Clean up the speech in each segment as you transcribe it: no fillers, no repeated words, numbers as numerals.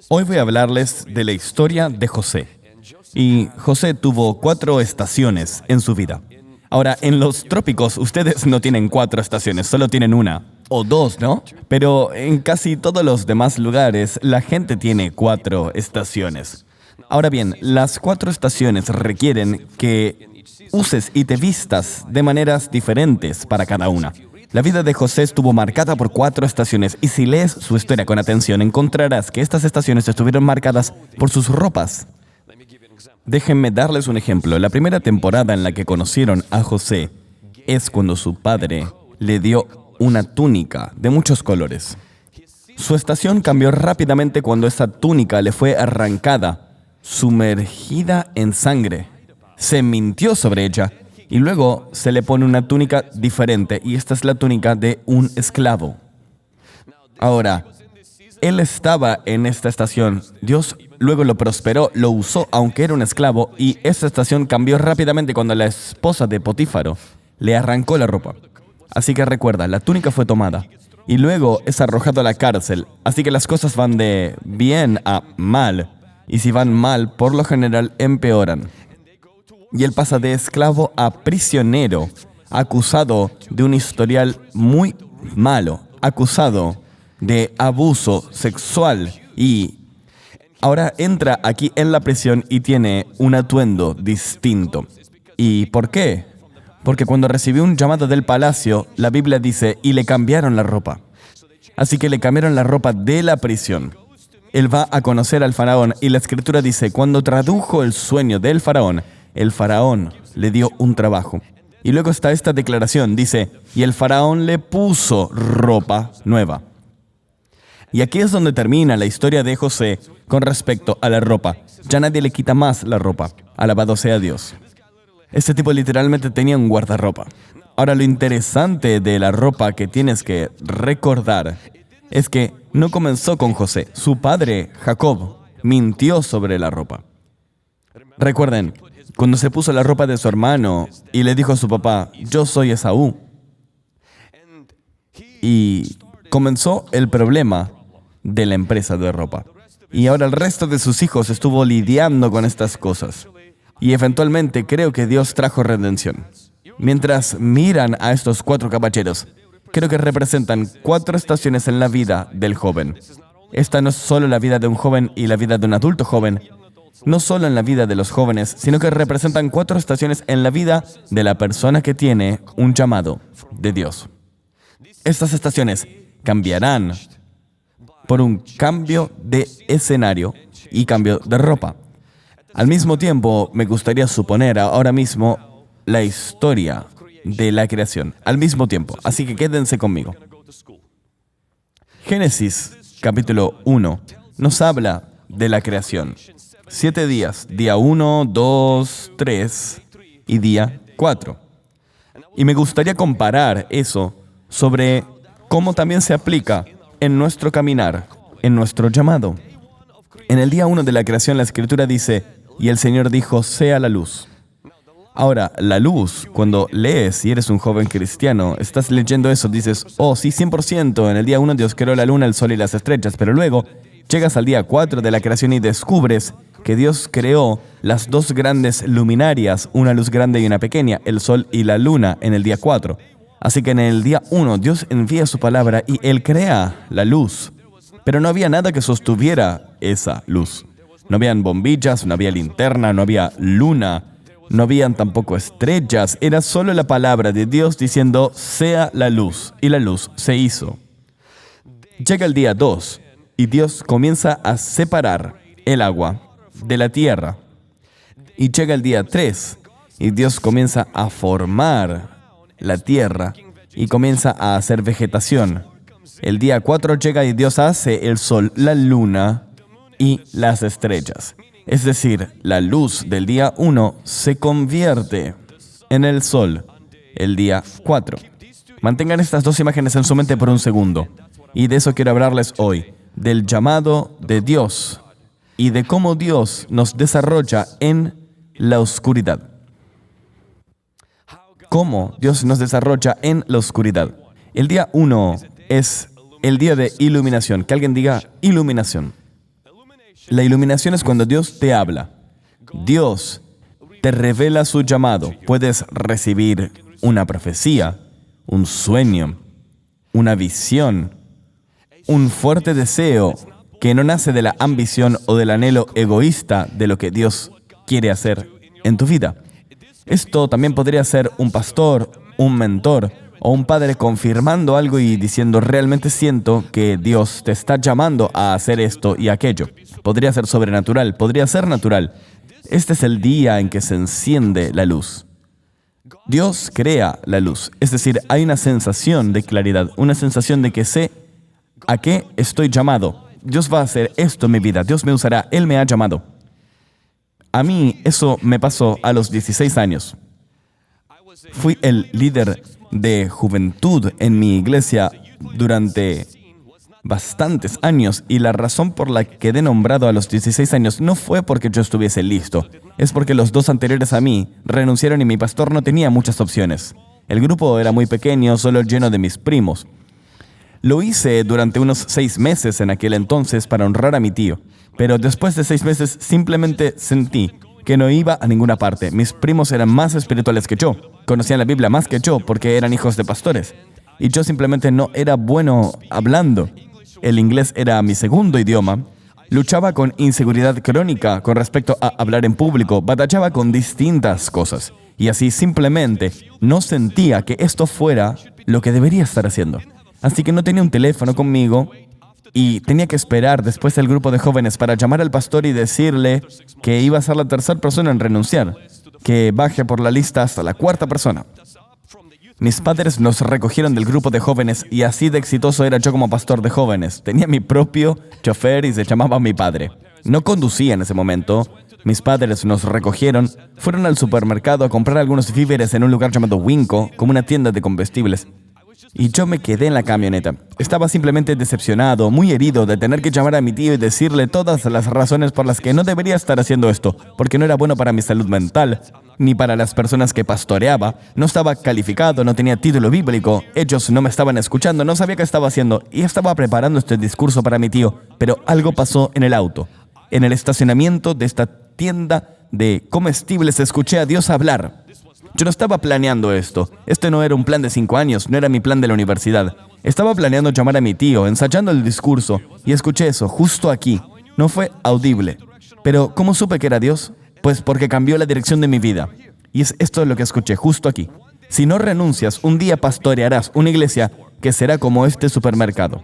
Hoy voy a hablarles de la historia de José. Y José tuvo 4 estaciones en su vida. Ahora, en los trópicos, ustedes no tienen 4 estaciones, solo tienen 1 o 2, ¿no? Pero en casi todos los demás lugares, la gente tiene 4 estaciones. Ahora bien, las 4 estaciones requieren que uses y te vistas de maneras diferentes para cada una. La vida de José estuvo marcada por 4 estaciones, y si lees su historia con atención, encontrarás que estas estaciones estuvieron marcadas por sus ropas. Déjenme darles un ejemplo. La primera temporada en la que conocieron a José es cuando su padre le dio una túnica de muchos colores. Su estación cambió rápidamente cuando esa túnica le fue arrancada, sumergida en sangre. Se mintió sobre ella y luego se le pone una túnica diferente, y esta es la túnica de un esclavo. Ahora, él estaba en esta estación. Dios luego lo prosperó, lo usó aunque era un esclavo, y esta estación cambió rápidamente cuando la esposa de Potífaro le arrancó la ropa. Así que recuerda, la túnica fue tomada y luego es arrojado a la cárcel. Así que las cosas van de bien a mal, y si van mal, por lo general empeoran. Y él pasa de esclavo a prisionero, acusado de un historial muy malo, acusado de abuso sexual, y ahora entra aquí en la prisión y tiene un atuendo distinto. ¿Y por qué? Porque cuando recibió un llamado del palacio, la Biblia dice, y le cambiaron la ropa. Así que le cambiaron la ropa de la prisión. Él va a conocer al faraón, y la escritura dice, cuando tradujo el sueño del faraón, el faraón le dio un trabajo. Y luego está esta declaración, dice, y el faraón le puso ropa nueva. Y aquí es donde termina la historia de José con respecto a la ropa. Ya nadie le quita más la ropa. Alabado sea Dios. Este tipo literalmente tenía un guardarropa. Ahora, lo interesante de la ropa que tienes que recordar es que no comenzó con José. Su padre, Jacob, mintió sobre la ropa. Recuerden, cuando se puso la ropa de su hermano y le dijo a su papá, yo soy Esaú. Y comenzó el problema de la empresa de ropa. Y ahora el resto de sus hijos estuvo lidiando con estas cosas. Y eventualmente creo que Dios trajo redención. Mientras miran a estos 4 caballeros, creo que representan 4 estaciones en la vida del joven. Esta no es solo la vida de un joven y la vida de un adulto joven, no solo en la vida de los jóvenes, sino que representan 4 estaciones en la vida de la persona que tiene un llamado de Dios. Estas estaciones cambiarán por un cambio de escenario y cambio de ropa. Al mismo tiempo, me gustaría suponer ahora mismo la historia de la creación, al mismo tiempo, así que quédense conmigo. Génesis, capítulo 1, nos habla de la creación. 7 días, día 1, 2, 3 y día 4. Y me gustaría comparar eso sobre cómo también se aplica en nuestro caminar, en nuestro llamado. En el día 1 de la creación, la Escritura dice, y el Señor dijo, sea la luz. Ahora, la luz, cuando lees y eres un joven cristiano, estás leyendo eso, dices, oh, sí, 100%, en el día 1 Dios creó la luna, el sol y las estrellas, pero luego llegas al día 4 de la creación y descubres que Dios creó las 2 grandes luminarias, una luz grande y una pequeña, el sol y la luna, en el día 4. Así que en el día 1 Dios envía su palabra y Él crea la luz. Pero no había nada que sostuviera esa luz. No habían bombillas, no había linterna, no había luna, no habían tampoco estrellas. Era solo la palabra de Dios diciendo, sea la luz. Y la luz se hizo. Llega el día 2 y Dios comienza a separar el agua de la tierra. Y llega el día 3 y Dios comienza a formar la tierra y comienza a hacer vegetación. El día 4 llega y Dios hace el sol, la luna y las estrellas. Es decir, la luz del día 1 se convierte en el sol el día 4. Mantengan estas 2 imágenes en su mente por un segundo. Y de eso quiero hablarles hoy, del llamado de Dios y de cómo Dios nos desarrolla en la oscuridad. Cómo Dios nos desarrolla en la oscuridad. El día 1 es el día de iluminación. Que alguien diga iluminación. La iluminación es cuando Dios te habla. Dios te revela su llamado. Puedes recibir una profecía, un sueño, una visión, un fuerte deseo que no nace de la ambición o del anhelo egoísta de lo que Dios quiere hacer en tu vida. Esto también podría ser un pastor, un mentor o un padre confirmando algo y diciendo, realmente siento que Dios te está llamando a hacer esto y aquello. Podría ser sobrenatural, podría ser natural. Este es el día en que se enciende la luz. Dios crea la luz, es decir, hay una sensación de claridad, una sensación de que sé a qué estoy llamado. Dios va a hacer esto en mi vida, Dios me usará, Él me ha llamado. A mí eso me pasó a los 16 años. Fui el líder de juventud en mi iglesia durante bastantes años y la razón por la que quedé nombrado a los 16 años no fue porque yo estuviese listo, es porque los dos anteriores a mí renunciaron y mi pastor no tenía muchas opciones. El grupo era muy pequeño, solo lleno de mis primos. Lo hice durante unos 6 meses en aquel entonces para honrar a mi tío, pero después de 6 meses simplemente sentí que no iba a ninguna parte. Mis primos eran más espirituales que yo, conocían la Biblia más que yo porque eran hijos de pastores, y yo simplemente no era bueno hablando. El inglés era mi segundo idioma. Luchaba con inseguridad crónica con respecto a hablar en público, batallaba con distintas cosas, y así simplemente no sentía que esto fuera lo que debería estar haciendo. Así que no tenía un teléfono conmigo y tenía que esperar después del grupo de jóvenes para llamar al pastor y decirle que iba a ser la tercera persona en renunciar, que baje por la lista hasta la 4ª persona. Mis padres nos recogieron del grupo de jóvenes y así de exitoso era yo como pastor de jóvenes. Tenía mi propio chofer y se llamaba mi padre. No conducía en ese momento. Mis padres nos recogieron, fueron al supermercado a comprar algunos víveres en un lugar llamado Winco, como una tienda de comestibles. Y yo me quedé en la camioneta. Estaba simplemente decepcionado, muy herido de tener que llamar a mi tío y decirle todas las razones por las que no debería estar haciendo esto, porque no era bueno para mi salud mental, ni para las personas que pastoreaba, no estaba calificado, no tenía título bíblico, ellos no me estaban escuchando, no sabía qué estaba haciendo y estaba preparando este discurso para mi tío, pero algo pasó en el auto. En el estacionamiento de esta tienda de comestibles escuché a Dios hablar. Yo no estaba planeando esto. Este no era un plan de 5 años, no era mi plan de la universidad. Estaba planeando llamar a mi tío, ensayando el discurso, y escuché eso, justo aquí. No fue audible. Pero, ¿cómo supe que era Dios? Pues porque cambió la dirección de mi vida. Y es esto lo que escuché, justo aquí. Si no renuncias, un día pastorearás una iglesia que será como este supermercado.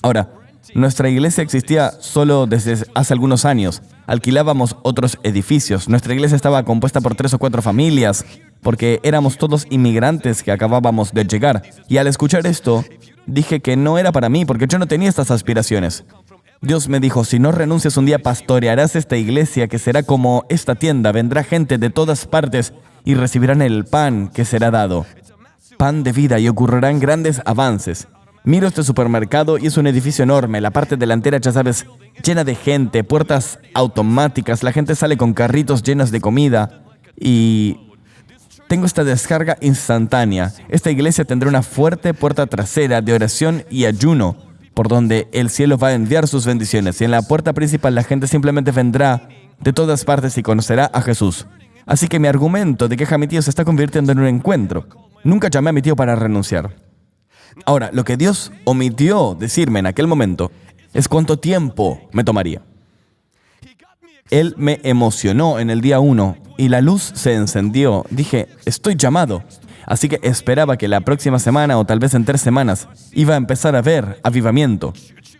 Ahora, nuestra iglesia existía solo desde hace algunos años. Alquilábamos otros edificios. Nuestra iglesia estaba compuesta por 3 o 4 familias, porque éramos todos inmigrantes que acabábamos de llegar. Y al escuchar esto, dije que no era para mí, porque yo no tenía estas aspiraciones. Dios me dijo, si no renuncias un día, pastorearás esta iglesia que será como esta tienda. Vendrá gente de todas partes y recibirán el pan que será dado. Pan de vida, y ocurrirán grandes avances. Miro este supermercado y es un edificio enorme. La parte delantera, ya sabes, llena de gente, puertas automáticas. La gente sale con carritos llenos de comida. Y tengo esta descarga instantánea. Esta iglesia tendrá una fuerte puerta trasera de oración y ayuno, por donde el cielo va a enviar sus bendiciones. Y en la puerta principal la gente simplemente vendrá de todas partes y conocerá a Jesús. Así que mi argumento de queja a mi tío se está convirtiendo en un encuentro. Nunca llamé a mi tío para renunciar. Ahora, lo que Dios omitió decirme en aquel momento es cuánto tiempo me tomaría. Él me emocionó en el día 1 y la luz se encendió. Dije, estoy llamado. Así que esperaba que la próxima semana o tal vez en 3 semanas iba a empezar a ver avivamiento.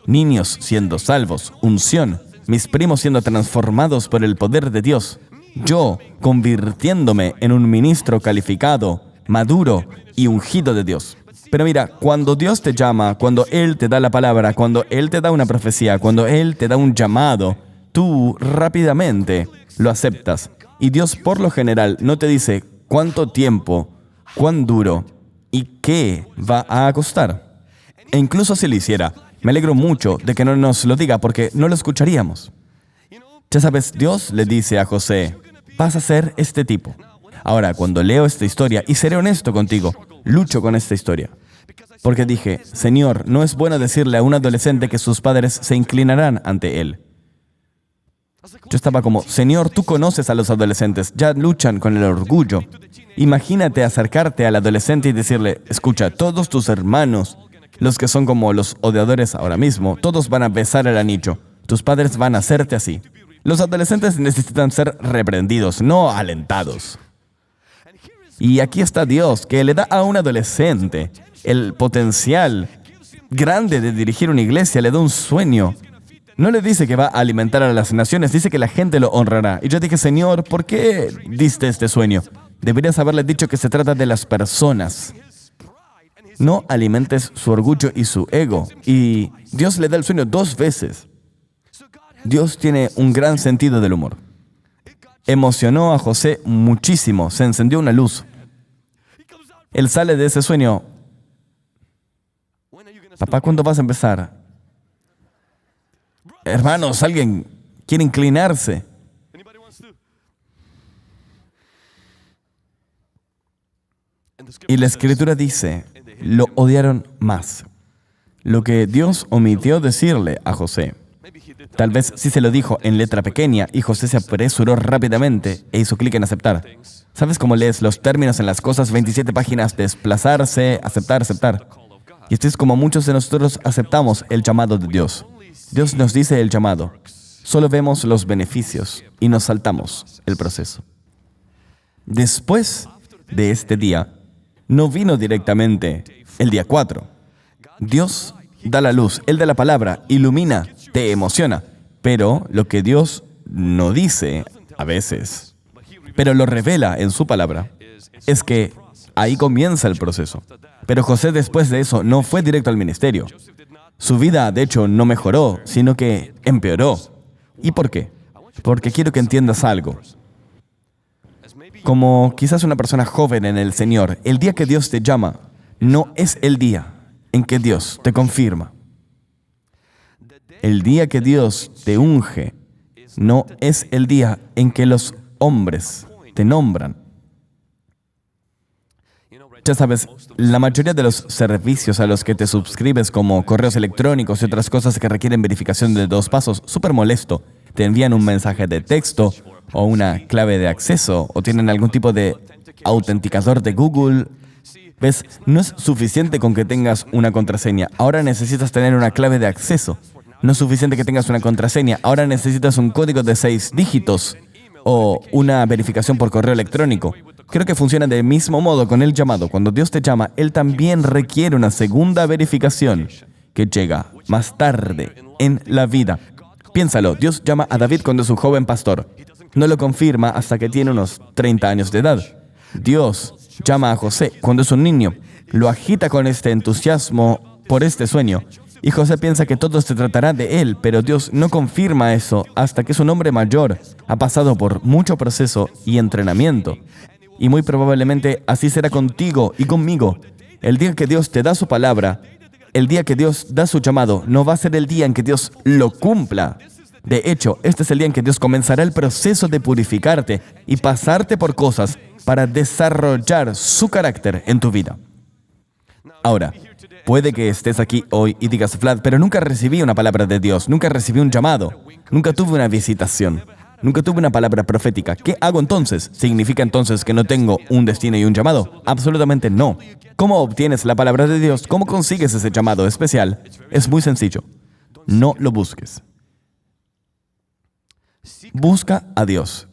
Niños siendo salvos, unción, mis primos siendo transformados por el poder de Dios. Yo convirtiéndome en un ministro calificado, maduro y ungido de Dios. Pero mira, cuando Dios te llama, cuando Él te da la palabra, cuando Él te da una profecía, cuando Él te da un llamado, tú rápidamente lo aceptas. Y Dios por lo general no te dice cuánto tiempo, cuán duro y qué va a costar. E incluso si lo hiciera, me alegro mucho de que no nos lo diga porque no lo escucharíamos. Ya sabes, Dios le dice a José, vas a ser este tipo. Ahora, cuando leo esta historia, y seré honesto contigo, lucho con esta historia. Porque dije, Señor, no es bueno decirle a un adolescente que sus padres se inclinarán ante él. Yo estaba como, Señor, tú conoces a los adolescentes, ya luchan con el orgullo. Imagínate acercarte al adolescente y decirle, escucha, todos tus hermanos, los que son como los odiadores ahora mismo, todos van a besar el anillo. Tus padres van a hacerte así. Los adolescentes necesitan ser reprendidos, no alentados. Y aquí está Dios, que le da a un adolescente el potencial grande de dirigir una iglesia, le da un sueño. No le dice que va a alimentar a las naciones, dice que la gente lo honrará. Y yo dije, Señor, ¿por qué diste este sueño? Deberías haberle dicho que se trata de las personas. No alimentes su orgullo y su ego. Y Dios le da el sueño 2 veces. Dios tiene un gran sentido del humor. Emocionó a José muchísimo, se encendió una luz. Él sale de ese sueño. Papá, ¿cuándo vas a empezar? Hermanos, alguien quiere inclinarse. Y la Escritura dice, lo odiaron más. Lo que Dios omitió decirle a José. Tal vez sí se lo dijo en letra pequeña y José se apresuró rápidamente e hizo clic en aceptar. ¿Sabes cómo lees los términos en las cosas? 27 páginas, desplazarse, aceptar, aceptar. Y esto es como muchos de nosotros aceptamos el llamado de Dios. Dios nos dice el llamado. Solo vemos los beneficios y nos saltamos el proceso. Después de este día, no vino directamente el día 4. Dios da la luz, Él da la palabra, ilumina, te emociona. Pero lo que Dios no dice a veces, pero lo revela en su palabra, es que ahí comienza el proceso. Pero José después de eso no fue directo al ministerio. Su vida, de hecho, no mejoró, sino que empeoró. ¿Y por qué? Porque quiero que entiendas algo. Como quizás una persona joven en el Señor, el día que Dios te llama no es el día en que Dios te confirma. El día que Dios te unge no es el día en que los hombres te nombran. Ya sabes, la mayoría de los servicios a los que te suscribes, como correos electrónicos y otras cosas que requieren verificación de 2 pasos, súper molesto. Te envían un mensaje de texto o una clave de acceso o tienen algún tipo de autenticador de Google. ¿Ves? No es suficiente con que tengas una contraseña. Ahora necesitas tener una clave de acceso. No es suficiente que tengas una contraseña. Ahora necesitas un código de 6 dígitos o una verificación por correo electrónico. Creo que funciona del mismo modo con el llamado. Cuando Dios te llama, Él también requiere una segunda verificación que llega más tarde en la vida. Piénsalo, Dios llama a David cuando es un joven pastor. No lo confirma hasta que tiene unos 30 años de edad. Dios llama a José cuando es un niño. Lo agita con este entusiasmo por este sueño. Y José piensa que todo se tratará de él, pero Dios no confirma eso hasta que es un hombre mayor. Ha pasado por mucho proceso y entrenamiento. Y muy probablemente así será contigo y conmigo. El día que Dios te da su palabra, el día que Dios da su llamado, no va a ser el día en que Dios lo cumpla. De hecho, este es el día en que Dios comenzará el proceso de purificarte y pasarte por cosas para desarrollar su carácter en tu vida. Ahora, puede que estés aquí hoy y digas, Vlad, pero nunca recibí una palabra de Dios, nunca recibí un llamado, nunca tuve una visitación. Nunca tuve una palabra profética. ¿Qué hago entonces? ¿Significa entonces que no tengo un destino y un llamado? Absolutamente no. ¿Cómo obtienes la palabra de Dios? ¿Cómo consigues ese llamado especial? Es muy sencillo. No lo busques. Busca a Dios.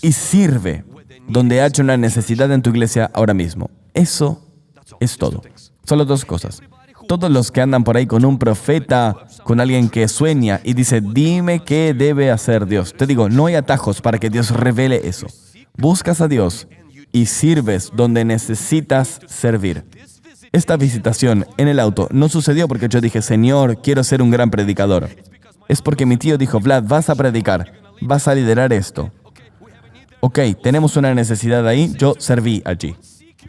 Y sirve donde haya una necesidad en tu iglesia ahora mismo. Eso es todo. Solo 2 cosas. Todos los que andan por ahí con un profeta, con alguien que sueña y dice, dime qué debe hacer Dios. Te digo, no hay atajos para que Dios revele eso. Buscas a Dios y sirves donde necesitas servir. Esta visitación en el auto no sucedió porque yo dije, Señor, quiero ser un gran predicador. Es porque mi tío dijo, Vlad, vas a predicar, vas a liderar esto. Ok, tenemos una necesidad ahí, yo serví allí.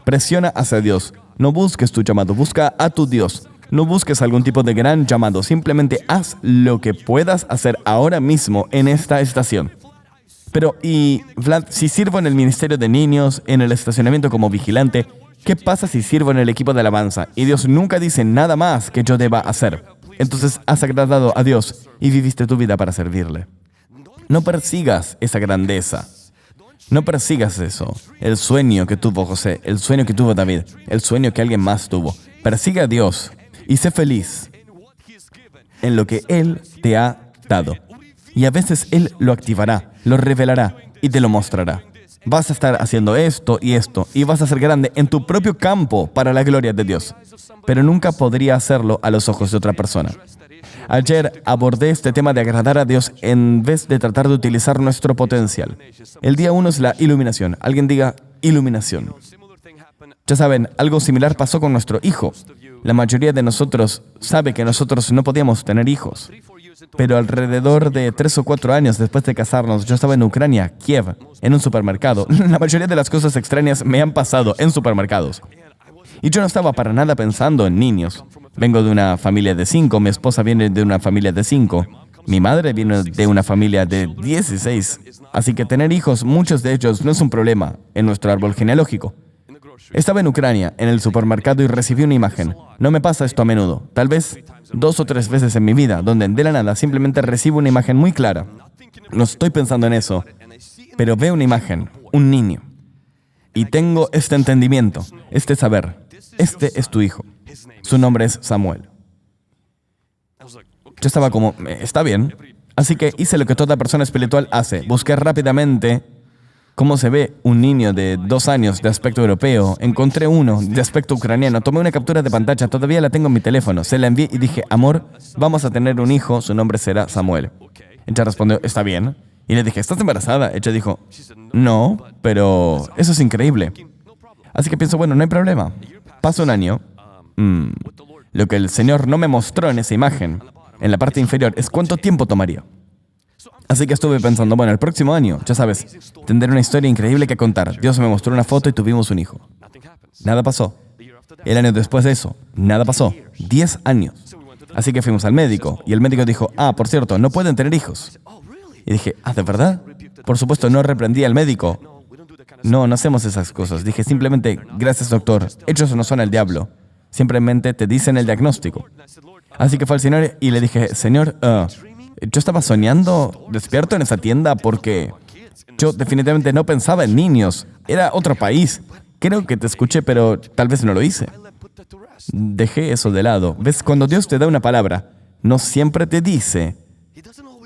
Presiona hacia Dios. No busques tu llamado, busca a tu Dios. No busques algún tipo de gran llamado, simplemente haz lo que puedas hacer ahora mismo en esta estación. Pero, Vlad, si sirvo en el ministerio de niños, en el estacionamiento como vigilante, ¿qué pasa si sirvo en el equipo de alabanza? Y Dios nunca dice nada más que yo deba hacer. Entonces has agradado a Dios y viviste tu vida para servirle. No persigas esa grandeza. No persigas eso. El sueño que tuvo José, el sueño que tuvo David, el sueño que alguien más tuvo. Persigue a Dios y sé feliz en lo que Él te ha dado. Y a veces Él lo activará, lo revelará y te lo mostrará. Vas a estar haciendo esto y vas a ser grande en tu propio campo para la gloria de Dios. Pero nunca podría hacerlo a los ojos de otra persona. Ayer abordé este tema de agradar a Dios en vez de tratar de utilizar nuestro potencial. El día 1 es la iluminación. Alguien diga iluminación. Ya saben, algo similar pasó con nuestro hijo. La mayoría de nosotros sabe que nosotros no podíamos tener hijos. Pero alrededor de 3 o 4 años después de casarnos, yo estaba en Ucrania, Kiev, en un supermercado. La mayoría de las cosas extrañas me han pasado en supermercados. Y yo no estaba para nada pensando en niños. Vengo de una familia de 5, mi esposa viene de una familia de 5, mi madre viene de una familia de 16. Así que tener hijos, muchos de ellos, no es un problema en nuestro árbol genealógico. Estaba en Ucrania, en el supermercado, y recibí una imagen. No me pasa esto a menudo. Tal vez 2 o 3 veces en mi vida, donde de la nada simplemente recibo una imagen muy clara. No estoy pensando en eso, pero veo una imagen, un niño. Y tengo este entendimiento, este saber. Este es tu hijo. Su nombre es Samuel. Yo estaba como, está bien. Así que hice lo que toda persona espiritual hace. Busqué rápidamente cómo se ve un niño de 2 años de aspecto europeo. Encontré uno de aspecto ucraniano. Tomé una captura de pantalla, todavía la tengo en mi teléfono. Se la envié y dije, amor, vamos a tener un hijo, su nombre será Samuel. Ella respondió, está bien. Y le dije, ¿estás embarazada? Ella dijo, no, pero eso es increíble. Así que pienso, bueno, no hay problema. Pasa un año. Lo que el Señor no me mostró en esa imagen, en la parte inferior, es cuánto tiempo tomaría. Así que estuve pensando, bueno, el próximo año, ya sabes, tendré una historia increíble que contar. Dios me mostró una foto y tuvimos un hijo. Nada pasó. El año después de eso, nada pasó. 10 años. Así que fuimos al médico y el médico dijo, por cierto, no pueden tener hijos. Y dije, ¿de verdad? Por supuesto, no reprendí al médico. No hacemos esas cosas. Dije simplemente, gracias doctor, hechos no son el diablo. Simplemente te dicen el diagnóstico. Así que fue al Señor y le dije, Señor, yo estaba soñando despierto en esa tienda porque yo definitivamente no pensaba en niños. Era otro país. Creo que te escuché, pero tal vez no lo hice. Dejé eso de lado. ¿Ves? Cuando Dios te da una palabra, no siempre te dice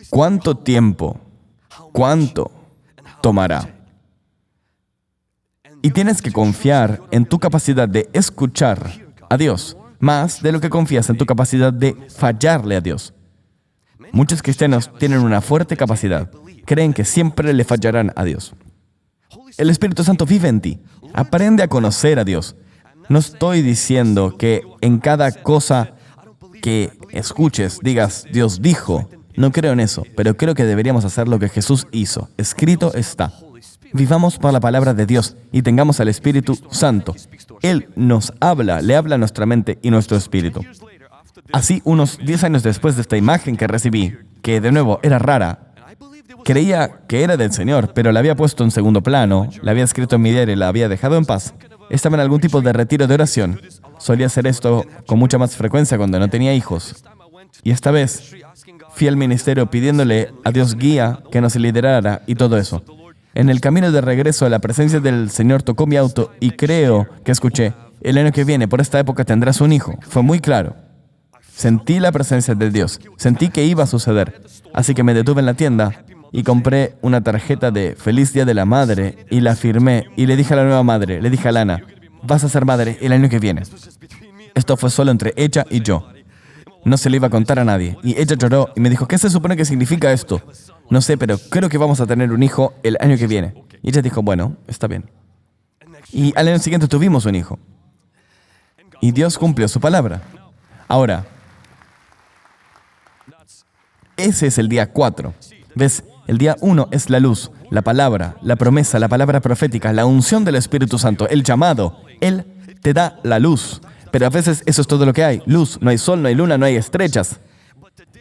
cuánto tiempo, cuánto tomará. Y tienes que confiar en tu capacidad de escuchar a Dios, más de lo que confías en tu capacidad de fallarle a Dios. Muchos cristianos tienen una fuerte capacidad. Creen que siempre le fallarán a Dios. El Espíritu Santo vive en ti. Aprende a conocer a Dios. No estoy diciendo que en cada cosa que escuches digas, Dios dijo. No creo en eso, pero creo que deberíamos hacer lo que Jesús hizo. Escrito está. Vivamos por la palabra de Dios y tengamos al Espíritu Santo. Él nos habla, le habla a nuestra mente y nuestro espíritu. Así, unos 10 años después de esta imagen que recibí, que de nuevo era rara, creía que era del Señor, pero la había puesto en segundo plano, la había escrito en mi diario y la había dejado en paz. Estaba en algún tipo de retiro de oración. Solía hacer esto con mucha más frecuencia cuando no tenía hijos. Y esta vez fui al ministerio pidiéndole a Dios guía, que nos liderara y todo eso. En el camino de regreso, la presencia del Señor tocó mi auto y creo que escuché, el año que viene, por esta época, tendrás un hijo. Fue muy claro. Sentí la presencia de Dios. Sentí que iba a suceder. Así que me detuve en la tienda y compré una tarjeta de Feliz Día de la Madre y la firmé y le dije a la nueva madre, le dije a Lana, vas a ser madre el año que viene. Esto fue solo entre ella y yo. No se lo iba a contar a nadie. Y ella lloró y me dijo, ¿qué se supone que significa esto? No sé, pero creo que vamos a tener un hijo el año que viene. Y ella dijo, bueno, está bien. Y al año siguiente tuvimos un hijo. Y Dios cumplió su palabra. Ahora, ese es el día 4. ¿Ves? El día 1 es la luz, la palabra, la promesa, la palabra profética, la unción del Espíritu Santo, el llamado. Él te da la luz. Pero a veces eso es todo lo que hay. Luz, no hay sol, no hay luna, no hay estrellas.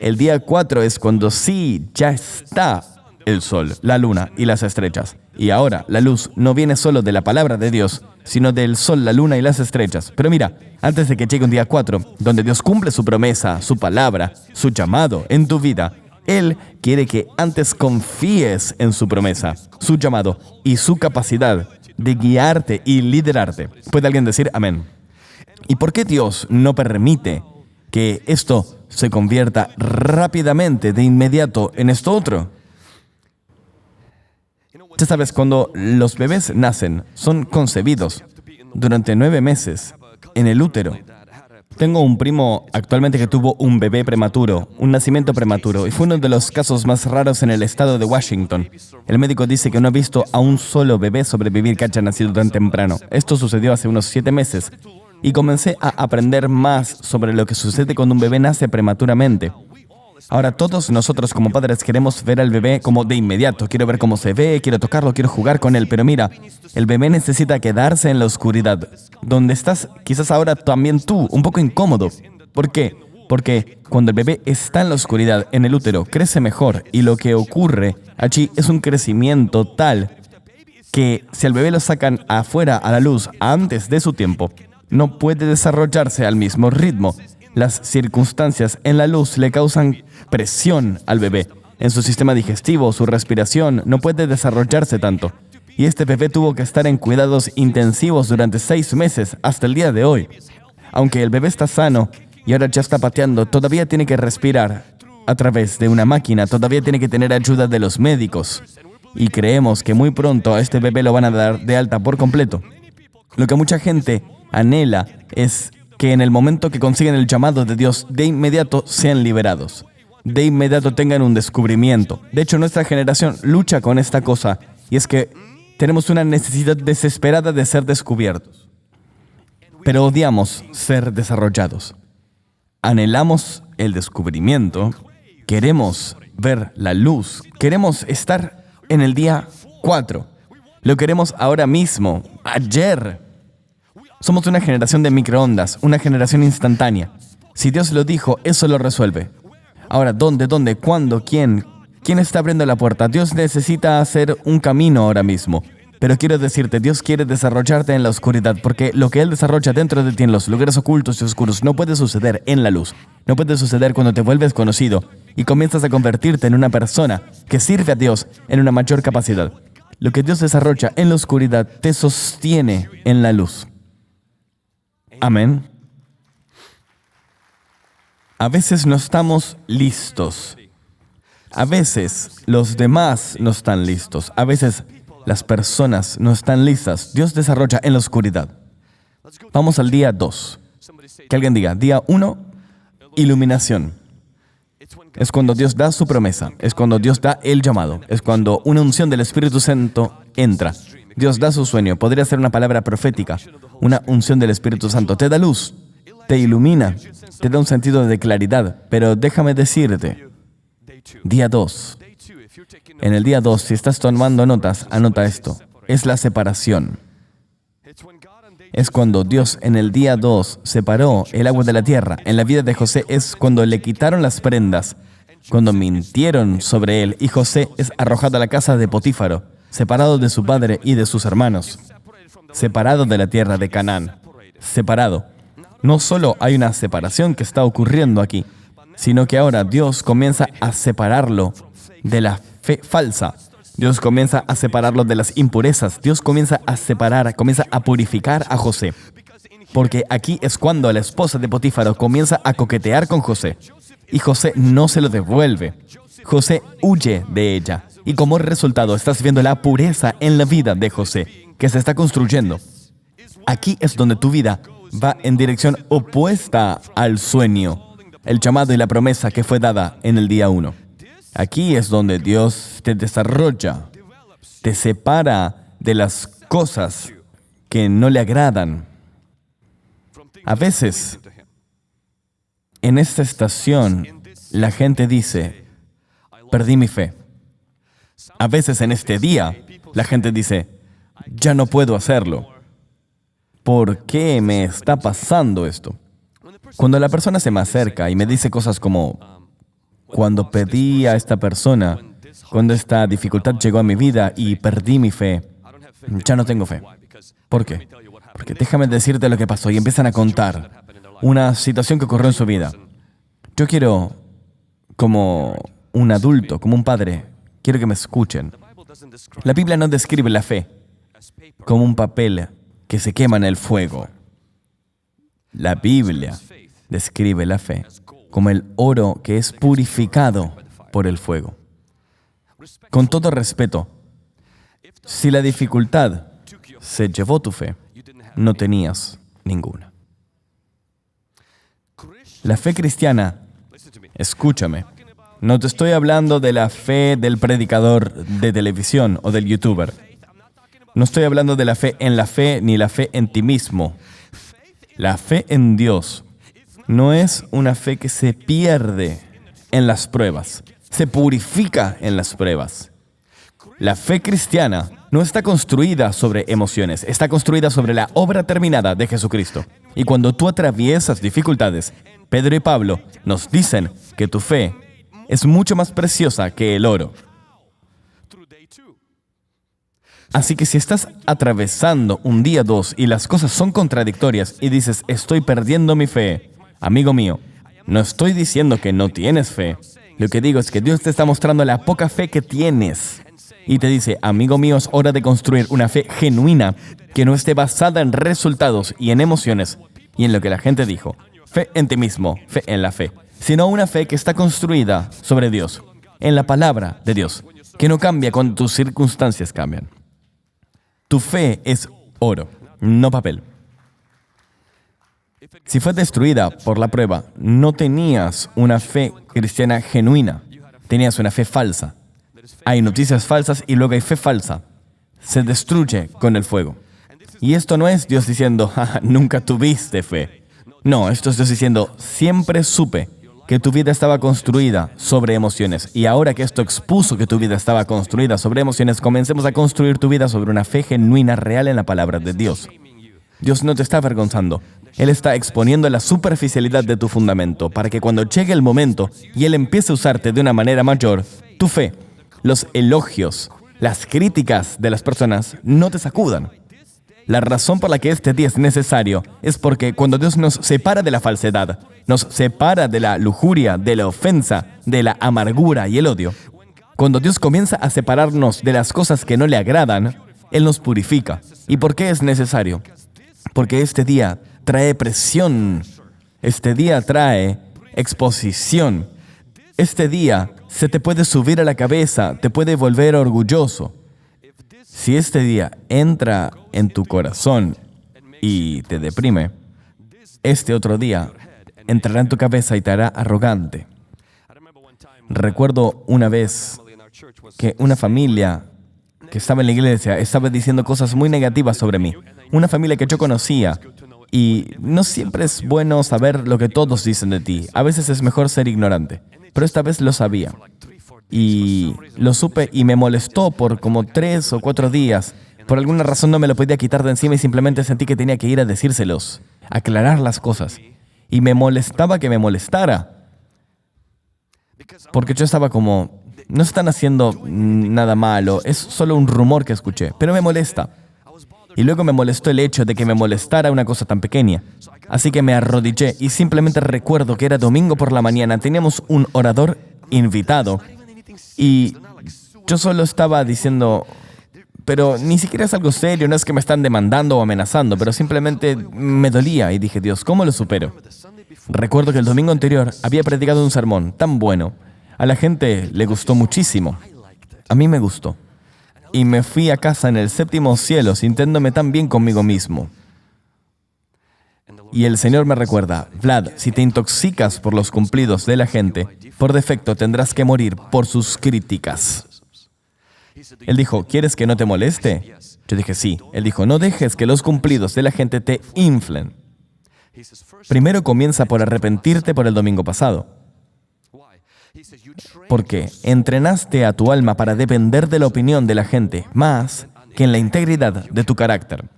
El día 4 es cuando sí, ya está el sol, la luna y las estrellas. Y ahora la luz no viene solo de la palabra de Dios, sino del sol, la luna y las estrellas. Pero mira, antes de que llegue un día 4, donde Dios cumple su promesa, su palabra, su llamado en tu vida, Él quiere que antes confíes en su promesa, su llamado y su capacidad de guiarte y liderarte. ¿Puede alguien decir amén? ¿Y por qué Dios no permite que esto se convierta rápidamente, de inmediato, en esto otro? Ya sabes, cuando los bebés nacen, son concebidos durante 9 meses en el útero. Tengo un primo actualmente que tuvo un bebé prematuro, un nacimiento prematuro, y fue uno de los casos más raros en el estado de Washington. El médico dice que no ha visto a un solo bebé sobrevivir que haya nacido tan temprano. Esto sucedió hace unos 7 meses. Y comencé a aprender más sobre lo que sucede cuando un bebé nace prematuramente. Ahora, todos nosotros como padres queremos ver al bebé como de inmediato. Quiero ver cómo se ve, quiero tocarlo, quiero jugar con él. Pero mira, el bebé necesita quedarse en la oscuridad, donde estás quizás ahora también tú, un poco incómodo. ¿Por qué? Porque cuando el bebé está en la oscuridad, en el útero, crece mejor. Y lo que ocurre allí es un crecimiento tal que si al bebé lo sacan afuera a la luz antes de su tiempo, no puede desarrollarse al mismo ritmo. Las circunstancias en la luz le causan presión al bebé. En su sistema digestivo, su respiración no puede desarrollarse tanto. Y este bebé tuvo que estar en cuidados intensivos durante 6 meses hasta el día de hoy. Aunque el bebé está sano y ahora ya está pateando, todavía tiene que respirar a través de una máquina, todavía tiene que tener ayuda de los médicos. Y creemos que muy pronto a este bebé lo van a dar de alta por completo. Lo que mucha gente anhela es que en el momento que consiguen el llamado de Dios, de inmediato sean liberados. De inmediato tengan un descubrimiento. De hecho, nuestra generación lucha con esta cosa, y es que tenemos una necesidad desesperada de ser descubiertos. Pero odiamos ser desarrollados. Anhelamos el descubrimiento, queremos ver la luz, queremos estar en el día 4. Lo queremos ahora mismo, ayer. Somos una generación de microondas, una generación instantánea. Si Dios lo dijo, eso lo resuelve. Ahora, ¿dónde, cuándo, quién? ¿Quién está abriendo la puerta? Dios necesita hacer un camino ahora mismo. Pero quiero decirte, Dios quiere desarrollarte en la oscuridad, porque lo que Él desarrolla dentro de ti en los lugares ocultos y oscuros no puede suceder en la luz. No puede suceder cuando te vuelves conocido y comienzas a convertirte en una persona que sirve a Dios en una mayor capacidad. Lo que Dios desarrolla en la oscuridad te sostiene en la luz. Amén. A veces no estamos listos. A veces los demás no están listos. A veces las personas no están listas. Dios desarrolla en la oscuridad. Vamos al día 2. Que alguien diga, día 1, iluminación. Es cuando Dios da su promesa. Es cuando Dios da el llamado. Es cuando una unción del Espíritu Santo entra. Dios da su sueño. Podría ser una palabra profética. Una unción del Espíritu Santo. Te da luz. Te ilumina. Te da un sentido de claridad. Pero déjame decirte, día 2. En el día 2, si estás tomando notas, anota esto. Es la separación. Es cuando Dios en el día 2 separó el agua de la tierra. En la vida de José es cuando le quitaron las prendas, cuando mintieron sobre él, y José es arrojado a la casa de Potífaro, separado de su padre y de sus hermanos, separado de la tierra de Canaán, separado. No solo hay una separación que está ocurriendo aquí, sino que ahora Dios comienza a separarlo de la fe falsa. Dios comienza a separarlo de las impurezas. Dios comienza a separar, comienza a purificar a José. Porque aquí es cuando la esposa de Potífaro comienza a coquetear con José. Y José no se lo devuelve. José huye de ella. Y como resultado estás viendo la pureza en la vida de José, que se está construyendo. Aquí es donde tu vida va en dirección opuesta al sueño, el llamado y la promesa que fue dada en el día 1. Aquí es donde Dios te desarrolla, te separa de las cosas que no le agradan. A veces, en esta estación, la gente dice, perdí mi fe. A veces en este día, la gente dice, ya no puedo hacerlo. ¿Por qué me está pasando esto? Cuando la persona se me acerca y me dice cosas como, cuando pedí a esta persona, cuando esta dificultad llegó a mi vida y perdí mi fe, ya no tengo fe. ¿Por qué? Porque déjame decirte lo que pasó y empiezan a contar una situación que ocurrió en su vida. Yo quiero, como un adulto, como un padre, quiero que me escuchen. La Biblia no describe la fe como un papel que se quema en el fuego. La Biblia describe la fe como el oro que es purificado por el fuego. Con todo respeto, si la dificultad se llevó tu fe, no tenías ninguna. La fe cristiana, escúchame, no te estoy hablando de la fe del predicador de televisión o del youtuber. No estoy hablando de la fe en la fe ni la fe en ti mismo. La fe en Dios no es una fe que se pierde en las pruebas, se purifica en las pruebas. La fe cristiana no está construida sobre emociones, está construida sobre la obra terminada de Jesucristo. Y cuando tú atraviesas dificultades, Pedro y Pablo nos dicen que tu fe es mucho más preciosa que el oro. Así que si estás atravesando un día 2 y las cosas son contradictorias y dices, estoy perdiendo mi fe, amigo mío, no estoy diciendo que no tienes fe. Lo que digo es que Dios te está mostrando la poca fe que tienes. Y te dice, amigo mío, es hora de construir una fe genuina que no esté basada en resultados y en emociones y en lo que la gente dijo. Fe en ti mismo, fe en la fe. Sino una fe que está construida sobre Dios, en la palabra de Dios, que no cambia cuando tus circunstancias cambian. Tu fe es oro, no papel. Si fue destruida por la prueba, no tenías una fe cristiana genuina, tenías una fe falsa. Hay noticias falsas y luego hay fe falsa. Se destruye con el fuego. Y esto no es Dios diciendo, nunca tuviste fe. No, esto es Dios diciendo, siempre supe que tu vida estaba construida sobre emociones. Y ahora que esto expuso que tu vida estaba construida sobre emociones, comencemos a construir tu vida sobre una fe genuina, real en la palabra de Dios. Dios no te está avergonzando. Él está exponiendo la superficialidad de tu fundamento para que cuando llegue el momento y Él empiece a usarte de una manera mayor, tu fe, los elogios, las críticas de las personas no te sacudan. La razón por la que este día es necesario es porque cuando Dios nos separa de la falsedad, nos separa de la lujuria, de la ofensa, de la amargura y el odio, cuando Dios comienza a separarnos de las cosas que no le agradan, Él nos purifica. ¿Y por qué es necesario? Porque este día trae presión, este día trae exposición, este día se te puede subir a la cabeza, te puede volver orgulloso. Si este día entra en tu corazón y te deprime, este otro día entrará en tu cabeza y te hará arrogante. Recuerdo una vez que una familia que estaba en la iglesia estaba diciendo cosas muy negativas sobre mí. Una familia que yo conocía. Y no siempre es bueno saber lo que todos dicen de ti. A veces es mejor ser ignorante. Pero esta vez lo sabía. Y lo supe y me molestó por como 3 o 4 días. Por alguna razón no me lo podía quitar de encima y simplemente sentí que tenía que ir a decírselos, aclarar las cosas. Y me molestaba que me molestara. Porque yo estaba como, no están haciendo nada malo, es solo un rumor que escuché, pero me molesta. Y luego me molestó el hecho de que me molestara una cosa tan pequeña. Así que me arrodillé y simplemente recuerdo que era domingo por la mañana, teníamos un orador invitado y yo solo estaba diciendo, pero ni siquiera es algo serio, no es que me están demandando o amenazando, pero simplemente me dolía y dije, Dios, ¿cómo lo supero? Recuerdo que el domingo anterior había predicado un sermón tan bueno, a la gente le gustó muchísimo, a mí me gustó. Y me fui a casa en el 7º cielo sintiéndome tan bien conmigo mismo. Y el Señor me recuerda, Vlad, si te intoxicas por los cumplidos de la gente, por defecto tendrás que morir por sus críticas. Él dijo, ¿quieres que no te moleste? Yo dije, sí. Él dijo, no dejes que los cumplidos de la gente te inflen. Primero comienza por arrepentirte por el domingo pasado. Porque entrenaste a tu alma para depender de la opinión de la gente más que en la integridad de tu carácter.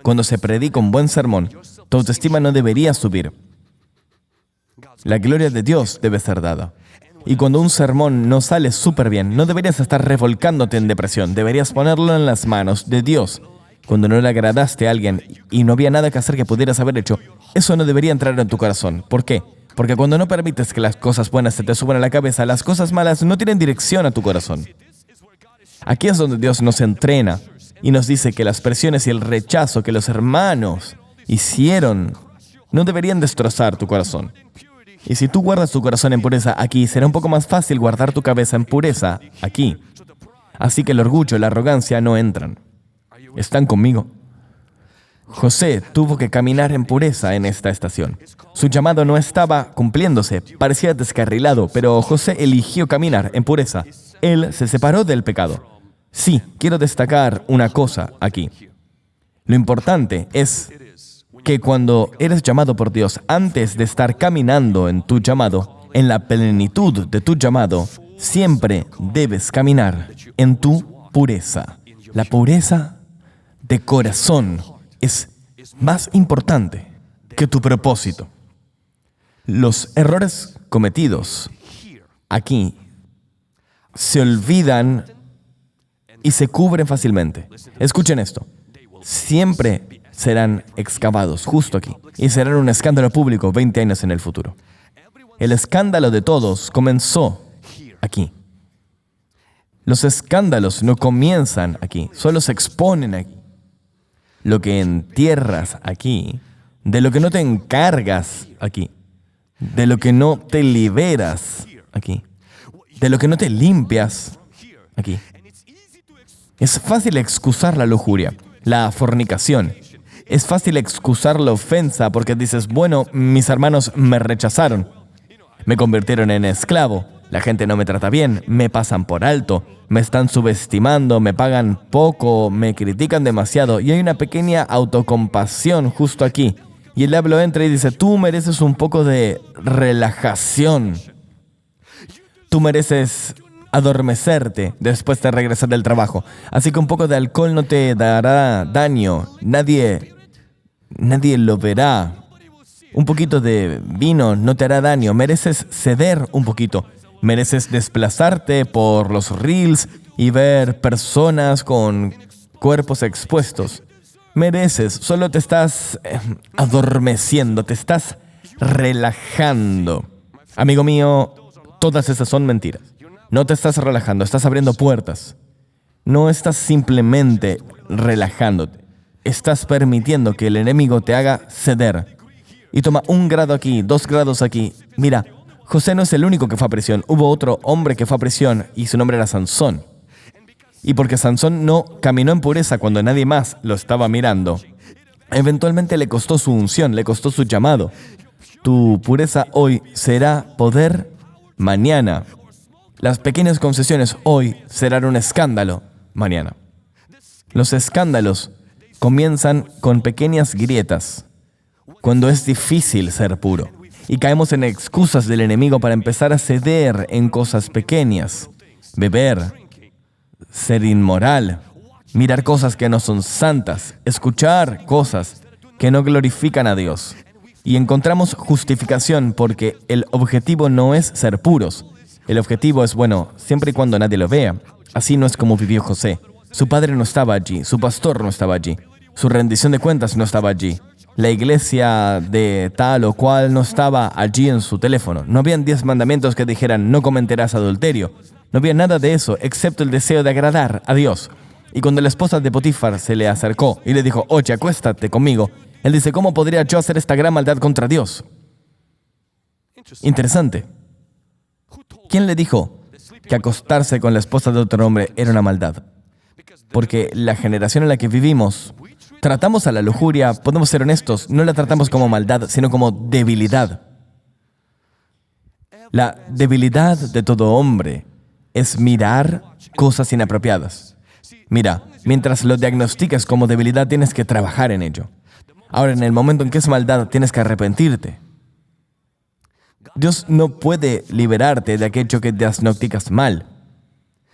Cuando se predica un buen sermón, tu autoestima no debería subir. La gloria de Dios debe ser dada. Y cuando un sermón no sale súper bien, no deberías estar revolcándote en depresión. Deberías ponerlo en las manos de Dios. Cuando no le agradaste a alguien y no había nada que hacer que pudieras haber hecho, eso no debería entrar en tu corazón. ¿Por qué? Porque cuando no permites que las cosas buenas se te suban a la cabeza, las cosas malas no tienen dirección a tu corazón. Aquí es donde Dios nos entrena y nos dice que las presiones y el rechazo que los hermanos hicieron no deberían destrozar tu corazón. Y si tú guardas tu corazón en pureza aquí, será un poco más fácil guardar tu cabeza en pureza aquí. Así que el orgullo y la arrogancia no entran. ¿Están conmigo? José tuvo que caminar en pureza en esta estación. Su llamado no estaba cumpliéndose, parecía descarrilado, pero José eligió caminar en pureza. Él se separó del pecado. Sí, quiero destacar una cosa aquí. Lo importante es que cuando eres llamado por Dios, antes de estar caminando en tu llamado, en la plenitud de tu llamado, siempre debes caminar en tu pureza. La pureza de corazón es más importante que tu propósito. Los errores cometidos aquí se olvidan y se cubren fácilmente. Escuchen esto. Siempre serán excavados justo aquí y serán un escándalo público 20 años en el futuro. El escándalo de todos comenzó aquí. Los escándalos no comienzan aquí, solo se exponen aquí. Lo que entierras aquí, de lo que no te encargas aquí, de lo que no te liberas aquí, de lo que no te limpias aquí. Es fácil excusar la lujuria, la fornicación. Es fácil excusar la ofensa porque dices, bueno, mis hermanos me rechazaron, me convirtieron en esclavo, la gente no me trata bien, me pasan por alto, me están subestimando, me pagan poco, me critican demasiado y hay una pequeña autocompasión justo aquí. Y el diablo entra y dice, tú mereces un poco de relajación. Tú mereces adormecerte después de regresar del trabajo. Así que un poco de alcohol no te dará daño. Nadie lo verá. Un poquito de vino no te hará daño. Mereces ceder un poquito. Mereces desplazarte por los reels y ver personas con cuerpos expuestos. Mereces, solo te estás adormeciendo, te estás relajando. Amigo mío, todas esas son mentiras. No te estás relajando, estás abriendo puertas. No estás simplemente relajándote. Estás permitiendo que el enemigo te haga ceder. Y toma 1 grado aquí, 2 grados aquí. Mira, José no es el único que fue a prisión. Hubo otro hombre que fue a prisión y su nombre era Sansón. Y porque Sansón no caminó en pureza cuando nadie más lo estaba mirando, eventualmente le costó su unción, le costó su llamado. Tu pureza hoy será poder mañana. Las pequeñas concesiones hoy serán un escándalo mañana. Los escándalos comienzan con pequeñas grietas, cuando es difícil ser puro. Y caemos en excusas del enemigo para empezar a ceder en cosas pequeñas. Beber, ser inmoral, mirar cosas que no son santas, escuchar cosas que no glorifican a Dios. Y encontramos justificación porque el objetivo no es ser puros. El objetivo es, bueno, siempre y cuando nadie lo vea. Así no es como vivió José. Su padre no estaba allí, su pastor no estaba allí, su rendición de cuentas no estaba allí. La iglesia de tal o cual no estaba allí en su teléfono. No habían 10 mandamientos que dijeran, no cometerás adulterio. No había nada de eso, excepto el deseo de agradar a Dios. Y cuando la esposa de Potifar se le acercó y le dijo, oye, acuéstate conmigo, él dice, ¿cómo podría yo hacer esta gran maldad contra Dios? Interesante. ¿Quién le dijo que acostarse con la esposa de otro hombre era una maldad? Porque la generación en la que vivimos, tratamos a la lujuria, podemos ser honestos, no la tratamos como maldad, sino como debilidad. La debilidad de todo hombre es mirar cosas inapropiadas. Mira, mientras lo diagnosticas como debilidad, tienes que trabajar en ello. Ahora, en el momento en que es maldad, tienes que arrepentirte. Dios no puede liberarte de aquello que diagnosticas mal.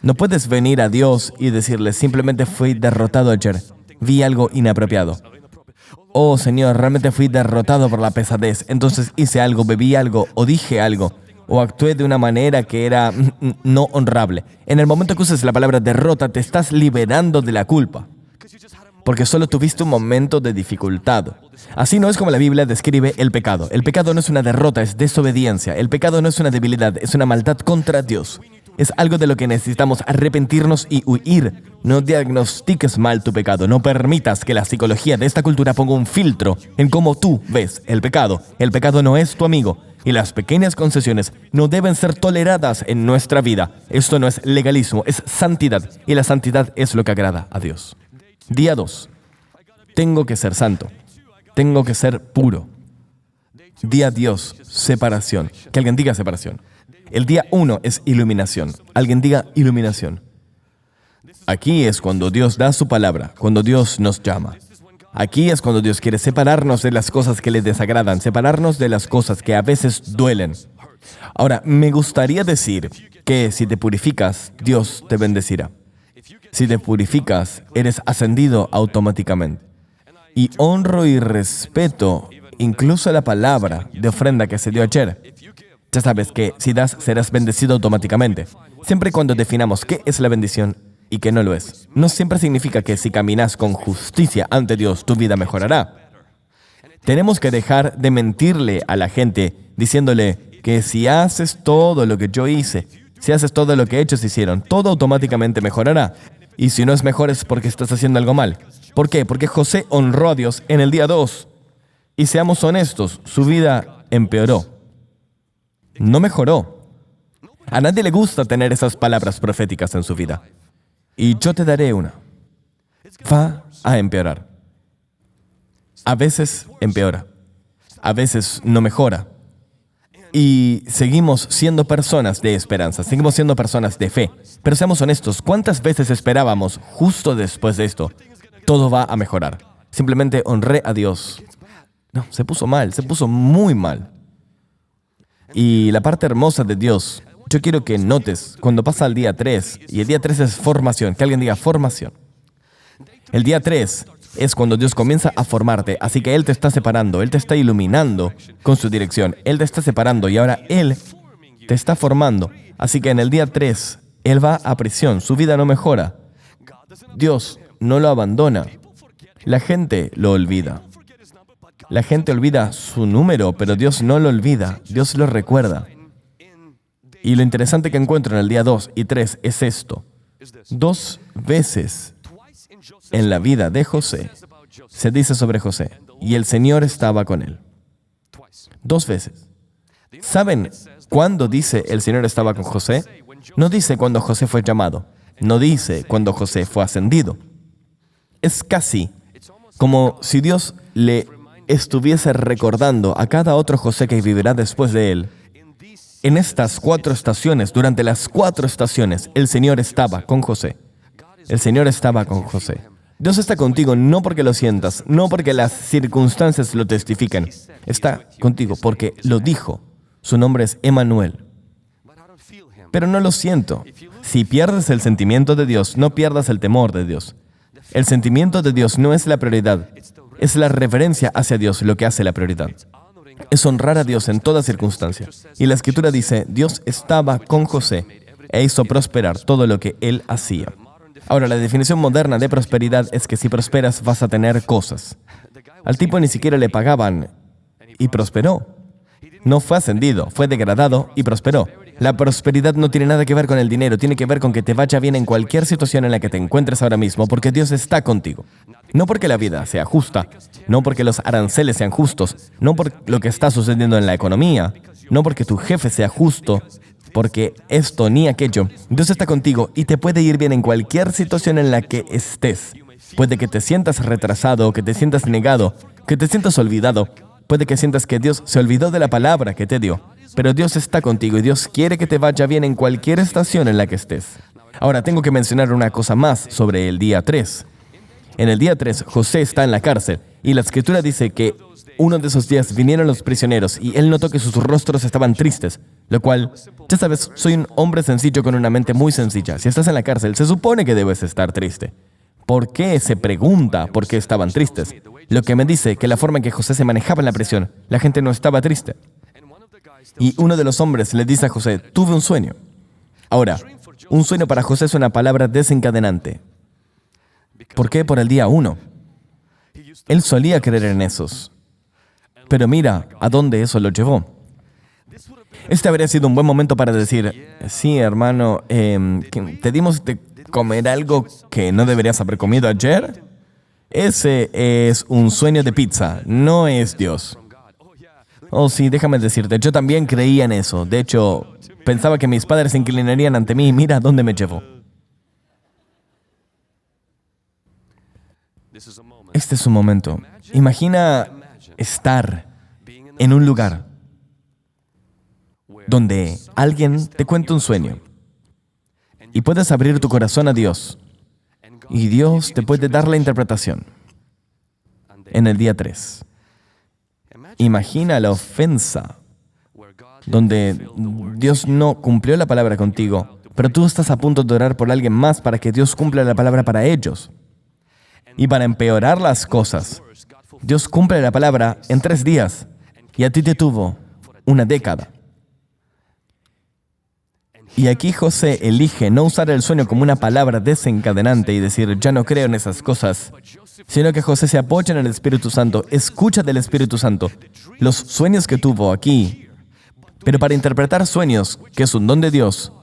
No puedes venir a Dios y decirle, simplemente fui derrotado ayer, vi algo inapropiado. Oh, Señor, realmente fui derrotado por la pesadez, entonces hice algo, bebí algo, o dije algo, o actué de una manera que era no honrable. En el momento que uses la palabra derrota, te estás liberando de la culpa. porque solo tuviste un momento de dificultad. Así no es como la Biblia describe el pecado. El pecado no es una derrota, es desobediencia. El pecado no es una debilidad, es una maldad contra Dios. Es algo de lo que necesitamos arrepentirnos y huir. No diagnostiques mal tu pecado. No permitas que la psicología de esta cultura ponga un filtro en cómo tú ves el pecado. El pecado no es tu amigo. Y las pequeñas concesiones no deben ser toleradas en nuestra vida. Esto no es legalismo, es santidad. Y la santidad es lo que agrada a Dios. Día 2. Tengo que ser santo. Tengo que ser puro. Día 2. Separación. Que alguien diga separación. El día 1 es iluminación. Alguien diga iluminación. Aquí es cuando Dios da su palabra, cuando Dios nos llama. Aquí es cuando Dios quiere separarnos de las cosas que le desagradan, separarnos de las cosas que a veces duelen. Ahora, me gustaría decir que si te purificas, Dios te bendecirá. Si te purificas, eres ascendido automáticamente. Y honro y respeto incluso la palabra de ofrenda que se dio ayer. Ya sabes que si das, serás bendecido automáticamente. Siempre y cuando definamos qué es la bendición y qué no lo es. No siempre significa que si caminas con justicia ante Dios, tu vida mejorará. Tenemos que dejar de mentirle a la gente diciéndole que si haces todo lo que yo hice, si haces todo lo que ellos hicieron, todo automáticamente mejorará. Y si no es mejor es porque estás haciendo algo mal. ¿Por qué? Porque José honró a Dios en el día 2. Y seamos honestos, su vida empeoró. No mejoró. A nadie le gusta tener esas palabras proféticas en su vida. Y yo te daré una. Va a empeorar. A veces empeora. A veces no mejora. Y seguimos siendo personas de esperanza, seguimos siendo personas de fe. Pero seamos honestos, ¿cuántas veces esperábamos justo después de esto? Todo va a mejorar. Simplemente honré a Dios. No, se puso mal, se puso muy mal. Y la parte hermosa de Dios, yo quiero que notes cuando pasa el día 3, y el día 3 es formación, que alguien diga formación. El día 3 es cuando Dios comienza a formarte, así que Él te está separando, Él te está iluminando con su dirección, Él te está separando y ahora Él te está formando. Así que en el día 3, Él va a prisión, su vida no mejora. Dios no lo abandona, la gente lo olvida. La gente olvida su número, pero Dios no lo olvida, Dios lo recuerda. Y lo interesante que encuentro en el día 2 y 3 es esto. 2 veces en la vida de José se dice sobre José, y el Señor estaba con él. 2 veces. ¿Saben cuándo dice el Señor estaba con José? No dice cuando José fue llamado, no dice cuando José fue ascendido. Es casi como si Dios le estuviese recordando a cada otro José que vivirá después de él. En estas 4 estaciones, durante las 4 estaciones, el Señor estaba con José. El Señor estaba con José. Dios está contigo no porque lo sientas, no porque las circunstancias lo testifiquen. Está contigo porque lo dijo. Su nombre es Emmanuel. Pero no lo siento. Si pierdes el sentimiento de Dios, no pierdas el temor de Dios. El sentimiento de Dios no es la prioridad. Es la reverencia hacia Dios lo que hace la prioridad. Es honrar a Dios en toda circunstancia. Y la Escritura dice, Dios estaba con José e hizo prosperar todo lo que él hacía. Ahora, la definición moderna de prosperidad es que si prosperas vas a tener cosas. Al tipo ni siquiera le pagaban y prosperó. No fue ascendido, fue degradado y prosperó. La prosperidad no tiene nada que ver con el dinero, tiene que ver con que te vaya bien en cualquier situación en la que te encuentres ahora mismo, porque Dios está contigo. No porque la vida sea justa, no porque los aranceles sean justos, no por lo que está sucediendo en la economía, no porque tu jefe sea justo, porque esto ni aquello. Dios está contigo y te puede ir bien en cualquier situación en la que estés. Puede que te sientas retrasado, que te sientas negado, que te sientas olvidado. Puede que sientas que Dios se olvidó de la palabra que te dio. Pero Dios está contigo y Dios quiere que te vaya bien en cualquier estación en la que estés. Ahora, tengo que mencionar una cosa más sobre el día 3. En el día 3, José está en la cárcel y la Escritura dice que uno de esos días vinieron los prisioneros y él notó que sus rostros estaban tristes, lo cual, ya sabes, soy un hombre sencillo con una mente muy sencilla. Si estás en la cárcel, se supone que debes estar triste. ¿Por qué? Se pregunta por qué estaban tristes. Lo que me dice que la forma en que José se manejaba en la prisión, la gente no estaba triste. Y uno de los hombres le dice a José, tuve un sueño. Ahora, un sueño para José es una palabra desencadenante. ¿Por qué? Por el día 1. Él solía creer en esos. Pero mira a dónde eso lo llevó. Este habría sido un buen momento para decir, sí, hermano, ¿te dimos de comer algo que no deberías haber comido ayer? Ese es un sueño de pizza, no es Dios. Oh, sí, déjame decirte, yo también creía en eso. De hecho, pensaba que mis padres se inclinarían ante mí y mira a dónde me llevó. Este es un momento. Imagina estar en un lugar donde alguien te cuenta un sueño y puedes abrir tu corazón a Dios y Dios te puede dar la interpretación en el día 3. Imagina la ofensa donde Dios no cumplió la palabra contigo, pero tú estás a punto de orar por alguien más para que Dios cumpla la palabra para ellos. Y para empeorar las cosas, Dios cumple la palabra en 3 días y a ti te tuvo una década. Y aquí José elige no usar el sueño como una palabra desencadenante y decir, ya no creo en esas cosas, sino que José se apoya en el Espíritu Santo, escucha del Espíritu Santo los sueños que tuvo aquí. Pero para interpretar sueños, que es un don de Dios,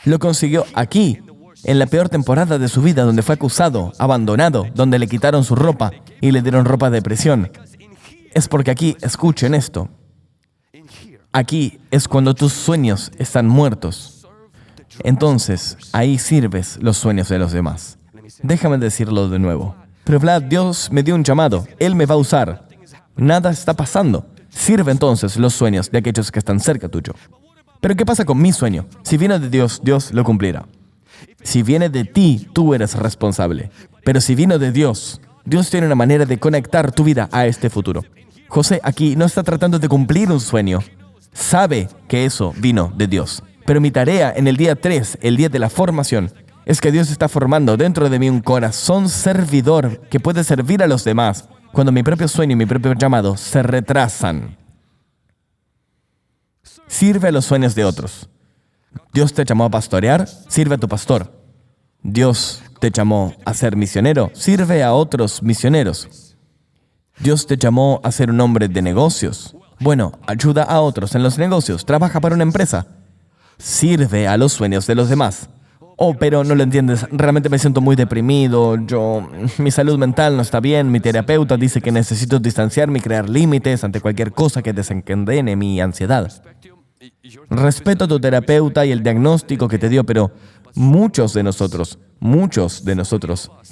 lo consiguió aquí, en la peor temporada de su vida, donde fue acusado, abandonado, donde le quitaron su ropa y le dieron ropa de prisión. Es porque aquí, escuchen esto, aquí es cuando tus sueños están muertos. Entonces, ahí sirves los sueños de los demás. Déjame decirlo de nuevo. Pero Vlad, Dios me dio un llamado. Él me va a usar. Nada está pasando. Sirve entonces los sueños de aquellos que están cerca tuyo. Pero ¿qué pasa con mi sueño? Si viene de Dios, Dios lo cumplirá. Si viene de ti, tú eres responsable. Pero si vino de Dios, Dios tiene una manera de conectar tu vida a este futuro. José aquí no está tratando de cumplir un sueño. Sabe que eso vino de Dios. Pero mi tarea en el día 3, el día de la formación, es que Dios está formando dentro de mí un corazón servidor que puede servir a los demás cuando mi propio sueño y mi propio llamado se retrasan. Sirve a los sueños de otros. Dios te llamó a pastorear, sirve a tu pastor. Dios te llamó a ser misionero, sirve a otros misioneros. Dios te llamó a ser un hombre de negocios. Bueno, ayuda a otros en los negocios, trabaja para una empresa. Sirve a los sueños de los demás. Oh, pero no lo entiendes, realmente me siento muy deprimido, mi salud mental no está bien, mi terapeuta dice que necesito distanciarme y crear límites ante cualquier cosa que desencadene mi ansiedad. Respeto a tu terapeuta y el diagnóstico que te dio, pero muchos de nosotros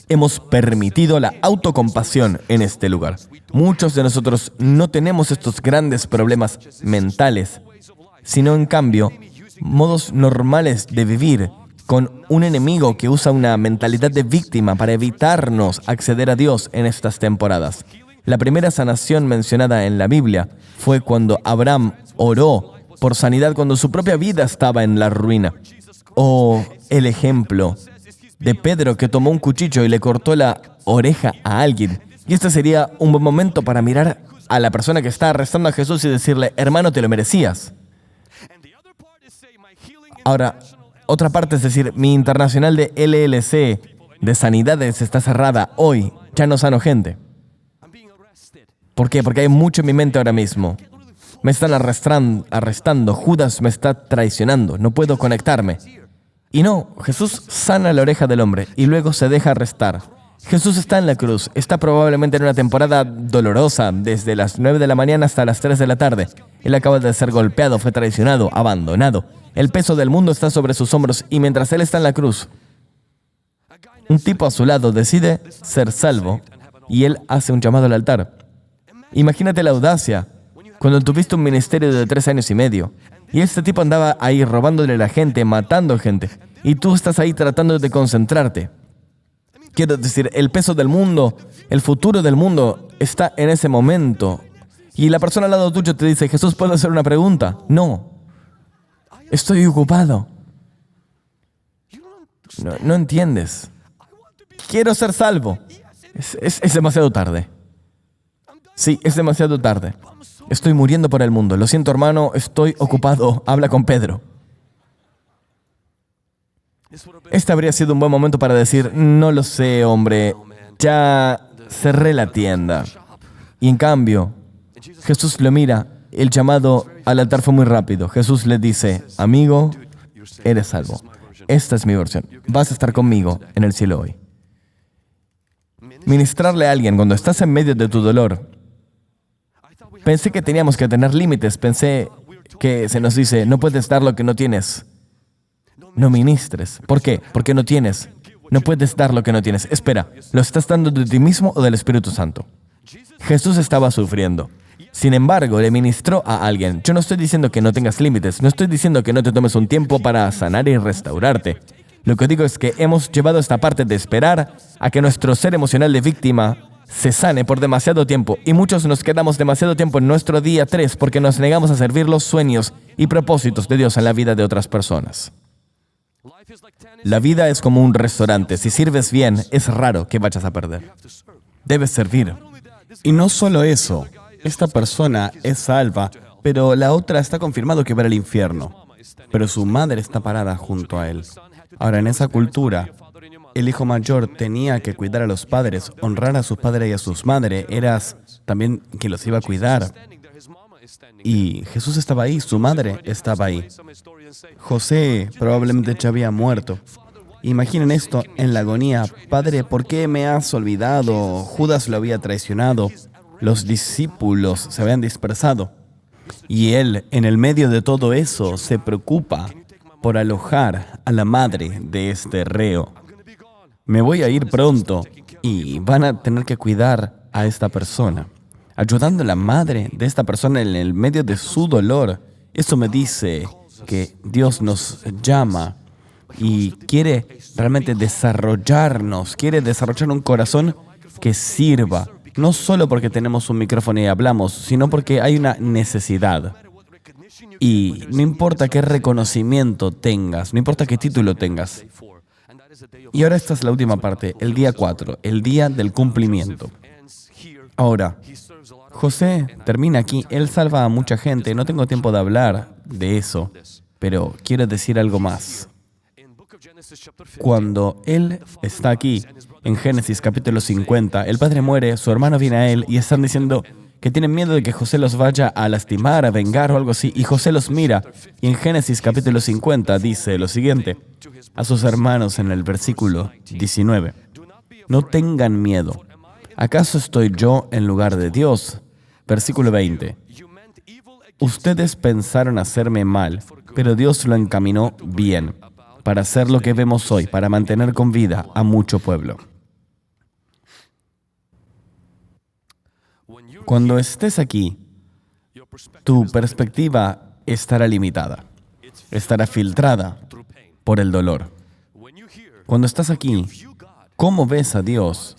hemos permitido la autocompasión en este lugar. Muchos de nosotros no tenemos estos grandes problemas mentales, sino en cambio, modos normales de vivir con un enemigo que usa una mentalidad de víctima para evitarnos acceder a Dios en estas temporadas. La primera sanación mencionada en la Biblia fue cuando Abraham oró por sanidad cuando su propia vida estaba en la ruina. O el ejemplo de Pedro que tomó un cuchillo y le cortó la oreja a alguien. Y este sería un buen momento para mirar a la persona que está arrestando a Jesús y decirle, hermano, te lo merecías. Ahora, otra parte es decir, mi internacional de LLC de sanidades está cerrada hoy, ya no sano gente. ¿Por qué? Porque hay mucho en mi mente ahora mismo. Me están arrestando, Judas me está traicionando, no puedo conectarme. Y no, Jesús sana la oreja del hombre y luego se deja arrestar. Jesús está en la cruz, está probablemente en una temporada dolorosa, desde las 9 de la mañana hasta las 3 de la tarde. Él acaba de ser golpeado, fue traicionado, abandonado. El peso del mundo está sobre sus hombros y mientras él está en la cruz, un tipo a su lado decide ser salvo y él hace un llamado al altar. Imagínate la audacia cuando tuviste un ministerio de 3 años y medio y este tipo andaba ahí robándole a la gente, matando gente y tú estás ahí tratando de concentrarte. Quiero decir, el peso del mundo, el futuro del mundo está en ese momento. Y la persona al lado tuyo te dice, Jesús, ¿puedo hacer una pregunta? No. Estoy ocupado. No entiendes. Quiero ser salvo. Es demasiado tarde. Sí, es demasiado tarde. Estoy muriendo por el mundo. Lo siento, hermano, estoy ocupado. Habla con Pedro. Este habría sido un buen momento para decir, no lo sé, hombre. Ya cerré la tienda. Y en cambio, Jesús lo mira. El llamado al altar fue muy rápido. Jesús le dice, amigo, eres salvo. Esta es mi versión. Vas a estar conmigo en el cielo hoy. Ministrarle a alguien cuando estás en medio de tu dolor. Pensé que teníamos que tener límites. Pensé que se nos dice, no puedes dar lo que no tienes. No ministres. ¿Por qué? Porque no tienes. No puedes dar lo que no tienes. Espera, ¿lo estás dando de ti mismo o del Espíritu Santo? Jesús estaba sufriendo. Sin embargo, le ministró a alguien. Yo no estoy diciendo que no tengas límites. No estoy diciendo que no te tomes un tiempo para sanar y restaurarte. Lo que digo es que hemos llevado esta parte de esperar a que nuestro ser emocional de víctima se sane por demasiado tiempo. Y muchos nos quedamos demasiado tiempo en nuestro día 3 porque nos negamos a servir los sueños y propósitos de Dios en la vida de otras personas. La vida es como un restaurante. Si sirves bien, es raro que vayas a perder. Debes servir. Y no solo eso. Esta persona es salva, pero la otra está confirmado que va al infierno. Pero su madre está parada junto a él. Ahora, en esa cultura, el hijo mayor tenía que cuidar a los padres, honrar a sus padres y a sus madres. Eras también quien los iba a cuidar. Y Jesús estaba ahí, su madre estaba ahí. José probablemente ya había muerto. Imaginen esto en la agonía. Padre, ¿por qué me has olvidado? Judas lo había traicionado. Los discípulos se habían dispersado. Y él, en el medio de todo eso, se preocupa por alojar a la madre de este reo. Me voy a ir pronto y van a tener que cuidar a esta persona. Ayudando a la madre de esta persona en el medio de su dolor. Eso me dice que Dios nos llama y quiere realmente desarrollarnos, quiere desarrollar un corazón que sirva. No solo porque tenemos un micrófono y hablamos, sino porque hay una necesidad. Y no importa qué reconocimiento tengas, no importa qué título tengas. Y ahora esta es la última parte, el día 4, el día del cumplimiento. Ahora, José termina aquí, él salva a mucha gente, no tengo tiempo de hablar de eso, pero quiero decir algo más. Cuando él está aquí, en Génesis capítulo 50, el padre muere, su hermano viene a él y están diciendo que tienen miedo de que José los vaya a lastimar, a vengar o algo así, y José los mira, y en Génesis capítulo 50 dice lo siguiente, a sus hermanos en el versículo 19, no tengan miedo, ¿acaso estoy yo en lugar de Dios? Versículo 20, ustedes pensaron hacerme mal, pero Dios lo encaminó bien, para hacer lo que vemos hoy, para mantener con vida a mucho pueblo. Cuando estés aquí, tu perspectiva estará limitada, estará filtrada por el dolor. Cuando estás aquí, ¿cómo ves a Dios?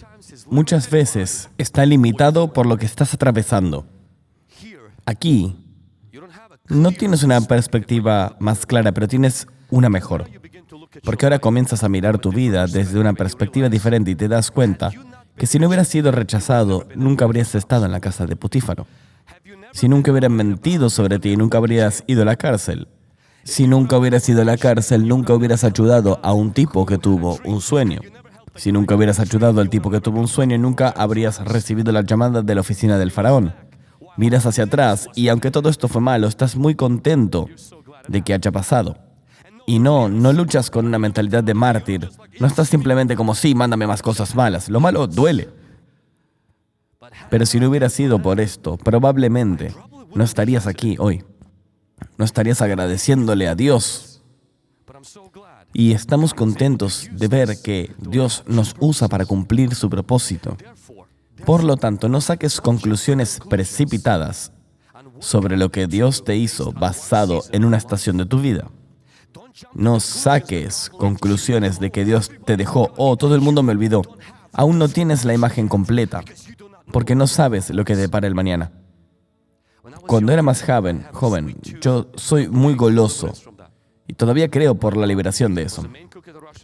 Muchas veces está limitado por lo que estás atravesando. Aquí, no tienes una perspectiva más clara, pero tienes una mejor. Porque ahora comienzas a mirar tu vida desde una perspectiva diferente y te das cuenta que si no hubieras sido rechazado, nunca habrías estado en la casa de Potífaro. Si nunca hubieran mentido sobre ti, nunca habrías ido a la cárcel. Si nunca hubieras ido a la cárcel, nunca hubieras ayudado a un tipo que tuvo un sueño. Si nunca hubieras ayudado al tipo que tuvo un sueño, nunca habrías recibido la llamada de la oficina del faraón. Miras hacia atrás y aunque todo esto fue malo, estás muy contento de que haya pasado. Y no luchas con una mentalidad de mártir. No estás simplemente como, sí, mándame más cosas malas. Lo malo duele. Pero si no hubiera sido por esto, probablemente no estarías aquí hoy. No estarías agradeciéndole a Dios. Y estamos contentos de ver que Dios nos usa para cumplir su propósito. Por lo tanto, no saques conclusiones precipitadas sobre lo que Dios te hizo basado en una estación de tu vida. No saques conclusiones de que Dios te dejó, todo el mundo me olvidó. Aún no tienes la imagen completa, porque no sabes lo que depara el mañana. Cuando era más joven, yo soy muy goloso y todavía creo por la liberación de eso.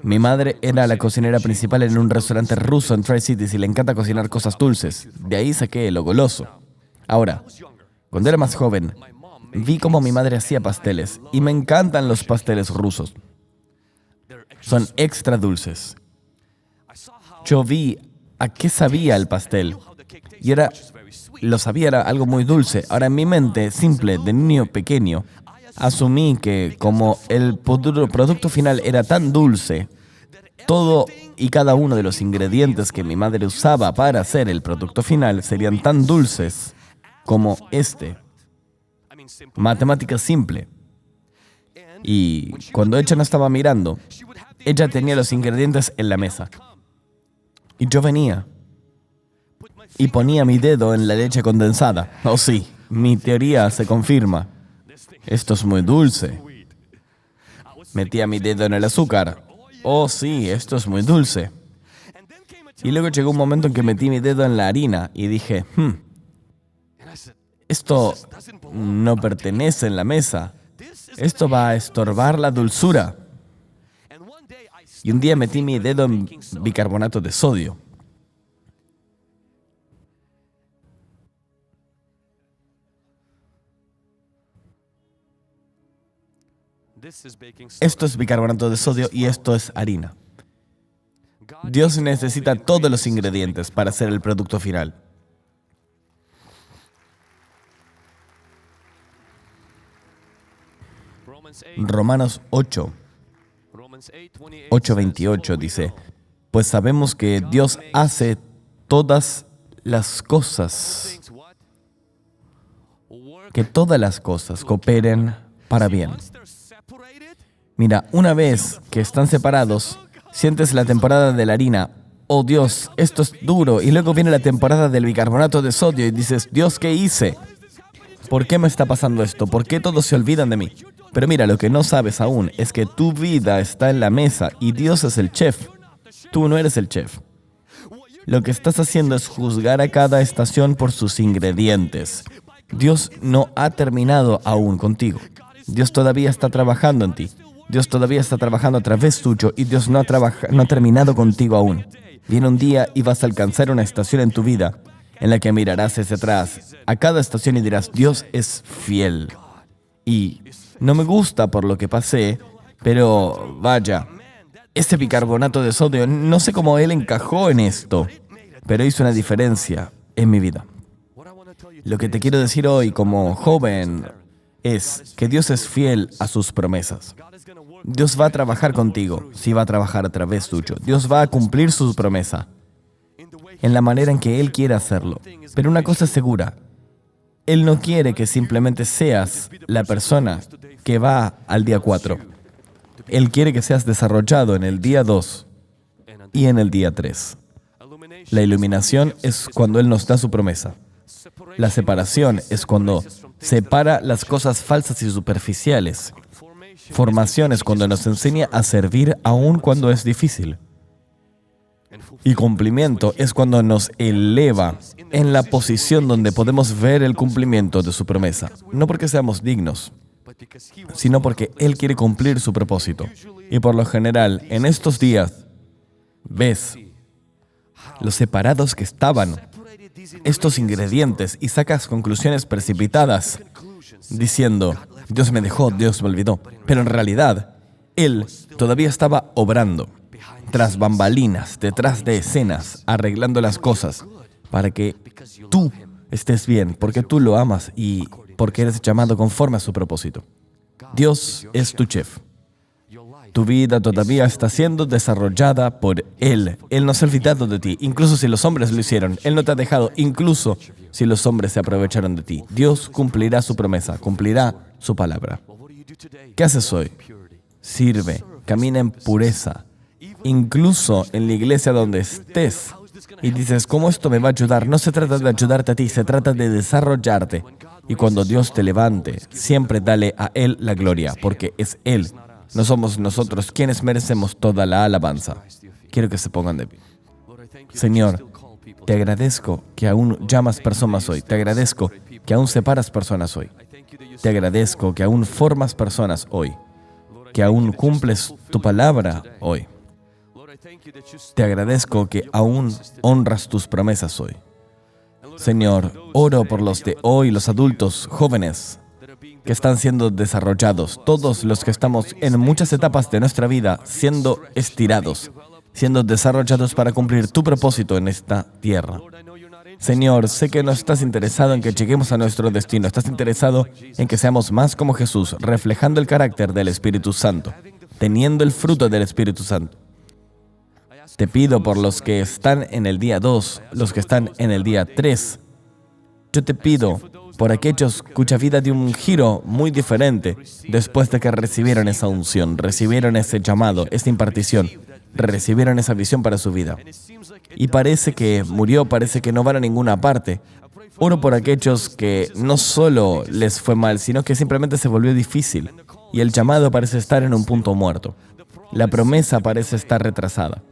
Mi madre era la cocinera principal en un restaurante ruso en Tri-Cities y le encanta cocinar cosas dulces. De ahí saqué lo goloso. Ahora, cuando era más joven, vi cómo mi madre hacía pasteles y me encantan los pasteles rusos. Son extra dulces. Yo vi a qué sabía el pastel. Y lo sabía, era algo muy dulce. Ahora, en mi mente simple, de niño pequeño, asumí que como el producto final era tan dulce, todo y cada uno de los ingredientes que mi madre usaba para hacer el producto final serían tan dulces como este. Matemática simple. Y cuando ella no estaba mirando, ella tenía los ingredientes en la mesa. Y yo venía y ponía mi dedo en la leche condensada. Oh sí, mi teoría se confirma. Esto es muy dulce. Metía mi dedo en el azúcar. Oh sí, esto es muy dulce. Y luego llegó un momento en que metí mi dedo en la harina y dije, esto no pertenece en la mesa. Esto va a estorbar la dulzura. Y un día metí mi dedo en bicarbonato de sodio. Esto es bicarbonato de sodio y esto es harina. Dios necesita todos los ingredientes para hacer el producto final. Romanos 8:28 dice, pues sabemos que Dios hace todas las cosas, que todas las cosas cooperen para bien. Mira, una vez que están separados, sientes la temporada de la harina. Oh Dios, esto es duro. Y luego viene la temporada del bicarbonato de sodio y dices, Dios, ¿qué hice? ¿Por qué me está pasando esto? ¿Por qué todos se olvidan de mí? Pero mira, lo que no sabes aún es que tu vida está en la mesa y Dios es el chef. Tú no eres el chef. Lo que estás haciendo es juzgar a cada estación por sus ingredientes. Dios no ha terminado aún contigo. Dios todavía está trabajando en ti. Dios todavía está trabajando a través tuyo y Dios no ha terminado contigo aún. Viene un día y vas a alcanzar una estación en tu vida en la que mirarás hacia atrás a cada estación y dirás, Dios es fiel. Y no me gusta por lo que pasé, pero vaya, ese bicarbonato de sodio, no sé cómo Él encajó en esto, pero hizo una diferencia en mi vida. Lo que te quiero decir hoy como joven es que Dios es fiel a sus promesas. Dios va a trabajar contigo, sí va a trabajar a través tuyo. Dios va a cumplir su promesa en la manera en que Él quiere hacerlo. Pero una cosa es segura, Él no quiere que simplemente seas la persona que va al día 4. Él quiere que seas desarrollado en el día 2 y en el día 3. La iluminación es cuando Él nos da su promesa. La separación es cuando separa las cosas falsas y superficiales. Formación es cuando nos enseña a servir aun cuando es difícil. Y cumplimiento es cuando nos eleva en la posición donde podemos ver el cumplimiento de su promesa. No porque seamos dignos, sino porque Él quiere cumplir su propósito. Y por lo general, en estos días, ves los separados que estaban estos ingredientes y sacas conclusiones precipitadas diciendo, Dios me dejó, Dios me olvidó. Pero en realidad, Él todavía estaba obrando tras bambalinas, detrás de escenas, arreglando las cosas para que tú estés bien, porque tú lo amas y porque eres llamado conforme a su propósito. Dios es tu chef. Tu vida todavía está siendo desarrollada por Él. Él no se ha olvidado de ti, incluso si los hombres lo hicieron. Él no te ha dejado, incluso si los hombres se aprovecharon de ti. Dios cumplirá su promesa, cumplirá su palabra. ¿Qué haces hoy? Sirve, camina en pureza, incluso en la iglesia donde estés. Y dices, ¿cómo esto me va a ayudar? No se trata de ayudarte a ti, se trata de desarrollarte. Y cuando Dios te levante, siempre dale a Él la gloria, porque es Él. No somos nosotros quienes merecemos toda la alabanza. Quiero que se pongan de pie. Señor, te agradezco que aún llamas personas hoy. Te agradezco que aún separas personas hoy. Te agradezco que aún formas personas hoy. Que aún cumples tu palabra hoy. Te agradezco que aún honras tus promesas hoy. Señor, oro por los de hoy, los adultos, jóvenes, que están siendo desarrollados, todos los que estamos en muchas etapas de nuestra vida siendo estirados, siendo desarrollados para cumplir tu propósito en esta tierra. Señor, sé que no estás interesado en que lleguemos a nuestro destino, estás interesado en que seamos más como Jesús, reflejando el carácter del Espíritu Santo, teniendo el fruto del Espíritu Santo. Te pido por los que están en el día 2, los que están en el día 3. Yo te pido por aquellos cuya vida dio un giro muy diferente después de que recibieron esa unción, recibieron ese llamado, esa impartición, recibieron esa visión para su vida. Y parece que murió, parece que no van a ninguna parte. Oro por aquellos que no solo les fue mal, sino que simplemente se volvió difícil. Y el llamado parece estar en un punto muerto. La promesa parece estar retrasada.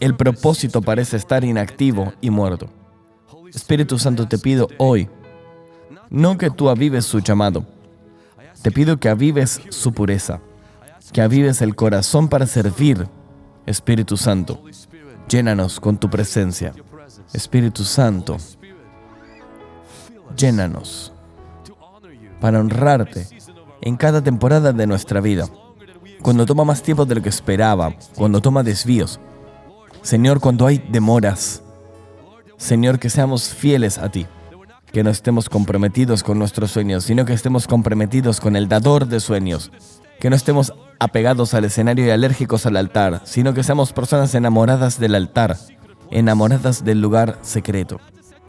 El propósito parece estar inactivo y muerto. Espíritu Santo, te pido hoy, no que tú avives su llamado. Te pido que avives su pureza, que avives el corazón para servir. Espíritu Santo, llénanos con tu presencia. Espíritu Santo, llénanos para honrarte en cada temporada de nuestra vida. Cuando toma más tiempo de lo que esperaba, cuando toma desvíos. Señor, cuando hay demoras. Señor, que seamos fieles a ti. Que no estemos comprometidos con nuestros sueños, sino que estemos comprometidos con el dador de sueños. Que no estemos apegados al escenario y alérgicos al altar, sino que seamos personas enamoradas del altar, enamoradas del lugar secreto.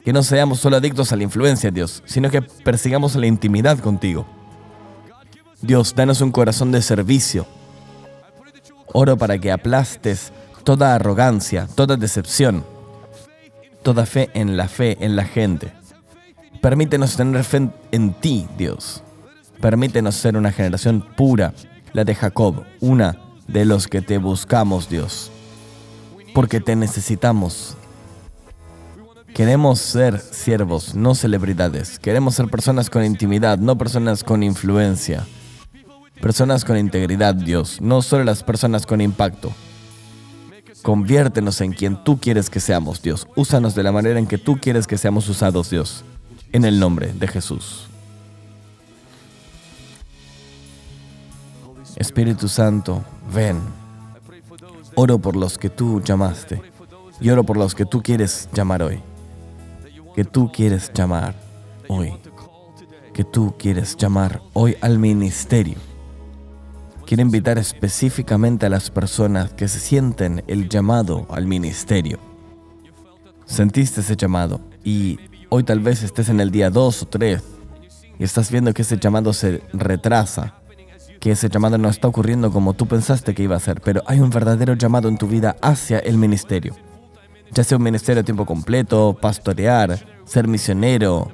Que no seamos solo adictos a la influencia, Dios, sino que persigamos la intimidad contigo. Dios, danos un corazón de servicio. Oro para que aplastes toda arrogancia, toda decepción, toda fe en la gente. Permítenos tener fe en ti, Dios. Permítenos ser una generación pura, la de Jacob, una de los que te buscamos, Dios. Porque te necesitamos. Queremos ser siervos, no celebridades. Queremos ser personas con intimidad, no personas con influencia. Personas con integridad, Dios, no solo las personas con impacto. Conviértenos en quien tú quieres que seamos, Dios. Úsanos de la manera en que tú quieres que seamos usados, Dios. En el nombre de Jesús. Espíritu Santo, ven. Oro por los que tú llamaste. Y oro por los que tú quieres llamar hoy. Que tú quieres llamar hoy. Que tú quieres llamar hoy al ministerio. Quiero invitar específicamente a las personas que se sienten el llamado al ministerio. Sentiste ese llamado y hoy tal vez estés en el día 2 o 3 y estás viendo que ese llamado se retrasa, que ese llamado no está ocurriendo como tú pensaste que iba a ser, pero hay un verdadero llamado en tu vida hacia el ministerio. Ya sea un ministerio a tiempo completo, pastorear, ser misionero,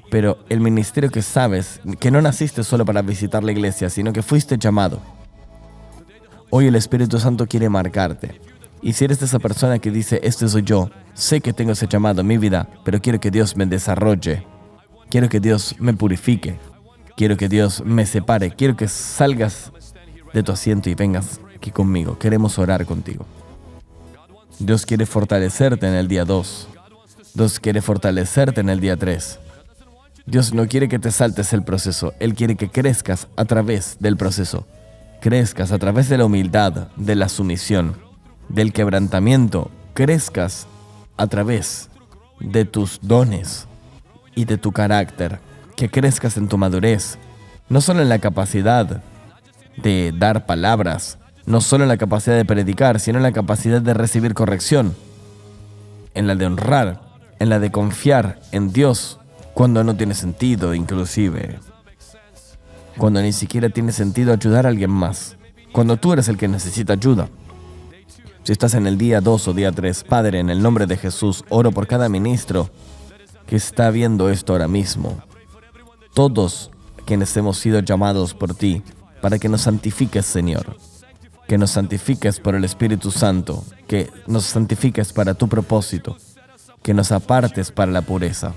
pero el ministerio que sabes, que no naciste solo para visitar la iglesia, sino que fuiste llamado. Hoy el Espíritu Santo quiere marcarte. Y si eres de esa persona que dice, este soy yo, sé que tengo ese llamado en mi vida, pero quiero que Dios me desarrolle. Quiero que Dios me purifique. Quiero que Dios me separe. Quiero que salgas de tu asiento y vengas aquí conmigo. Queremos orar contigo. Dios quiere fortalecerte en el día 2. Dios quiere fortalecerte en el día 3. Dios no quiere que te saltes el proceso. Él quiere que crezcas a través del proceso. Crezcas a través de la humildad, de la sumisión, del quebrantamiento. Crezcas a través de tus dones y de tu carácter. Que crezcas en tu madurez. No solo en la capacidad de dar palabras, no solo en la capacidad de predicar, sino en la capacidad de recibir corrección, en la de honrar, en la de confiar en Dios cuando no tiene sentido, inclusive cuando ni siquiera tiene sentido ayudar a alguien más, cuando tú eres el que necesita ayuda. Si estás en el día 2 o día 3, Padre, en el nombre de Jesús, oro por cada ministro que está viendo esto ahora mismo. Todos quienes hemos sido llamados por ti, para que nos santifiques, Señor. Que nos santifiques por el Espíritu Santo, que nos santifiques para tu propósito, que nos apartes para la pureza,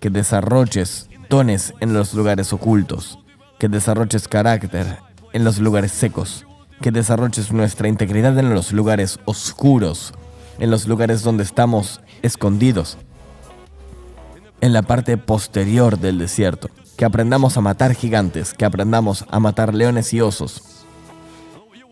que desarrolles dones en los lugares ocultos, que desarrolles carácter en los lugares secos, que desarrolles nuestra integridad en los lugares oscuros, en los lugares donde estamos escondidos, en la parte posterior del desierto, que aprendamos a matar gigantes, que aprendamos a matar leones y osos.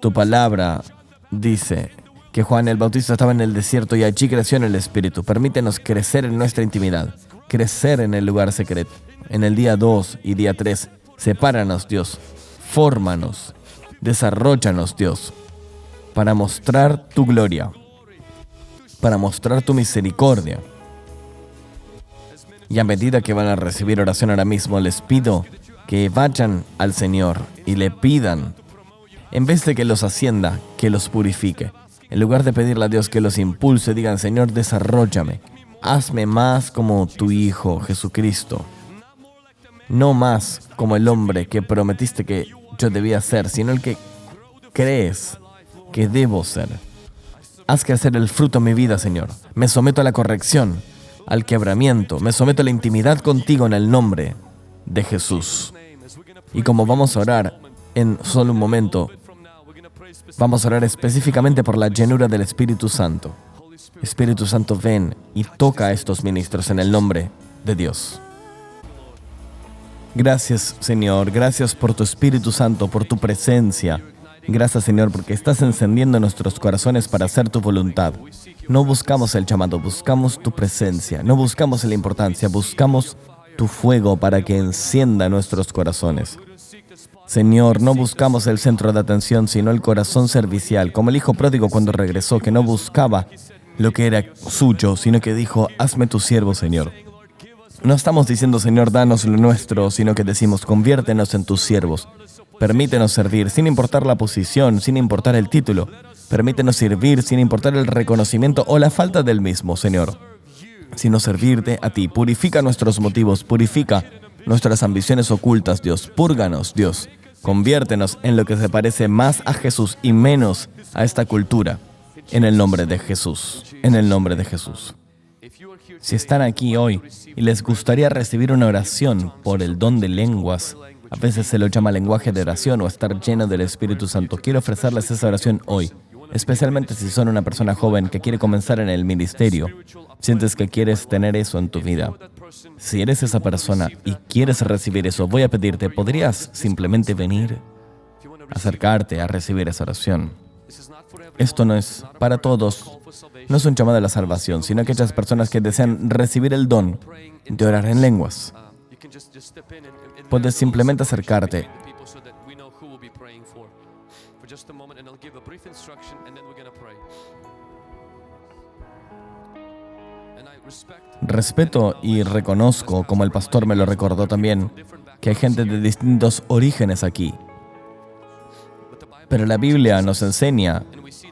Tu palabra dice que Juan el Bautista estaba en el desierto y allí creció en el Espíritu. Permítenos crecer en nuestra intimidad, crecer en el lugar secreto. En el día 2 y día 3, sepáranos, Dios, fórmanos, desarróllanos, Dios, para mostrar tu gloria, para mostrar tu misericordia. Y a medida que van a recibir oración ahora mismo, les pido que vayan al Señor y le pidan, en vez de que los ascienda, que los purifique. En lugar de pedirle a Dios que los impulse, digan, Señor, desarróllame. Hazme más como tu Hijo, Jesucristo. No más como el hombre que prometiste que yo debía ser, sino el que crees que debo ser. Haz crecer el fruto en mi vida, Señor. Me someto a la corrección, al quebramiento. Me someto a la intimidad contigo en el nombre de Jesús. Y como vamos a orar en solo un momento, vamos a orar específicamente por la llenura del Espíritu Santo. Espíritu Santo, ven y toca a estos ministros en el nombre de Dios. Gracias, Señor. Gracias por tu Espíritu Santo, por tu presencia. Gracias, Señor, porque estás encendiendo nuestros corazones para hacer tu voluntad. No buscamos el llamado, buscamos tu presencia. No buscamos la importancia, buscamos tu fuego para que encienda nuestros corazones. Señor, no buscamos el centro de atención, sino el corazón servicial, como el hijo pródigo cuando regresó, que no buscaba lo que era suyo, sino que dijo, hazme tu siervo, Señor. No estamos diciendo, Señor, danos lo nuestro, sino que decimos, conviértenos en tus siervos. Permítenos servir, sin importar la posición, sin importar el título. Permítenos servir, sin importar el reconocimiento o la falta del mismo, Señor. Sino servirte a ti. Purifica nuestros motivos, purifica nuestras ambiciones ocultas, Dios. Púrganos, Dios. Conviértenos en lo que se parece más a Jesús y menos a esta cultura. En el nombre de Jesús. En el nombre de Jesús. Si están aquí hoy y les gustaría recibir una oración por el don de lenguas, a veces se lo llama lenguaje de oración o estar lleno del Espíritu Santo, quiero ofrecerles esa oración hoy, especialmente si son una persona joven que quiere comenzar en el ministerio. Sientes que quieres tener eso en tu vida. Si eres esa persona y quieres recibir eso, voy a pedirte, ¿podrías simplemente venir, acercarte a recibir esa oración? Esto no es para todos, no es un llamado a la salvación, sino aquellas personas que desean recibir el don de orar en lenguas. Puedes simplemente acercarte. Respeto y reconozco, como el pastor me lo recordó también, que hay gente de distintos orígenes aquí. Pero la Biblia nos enseña,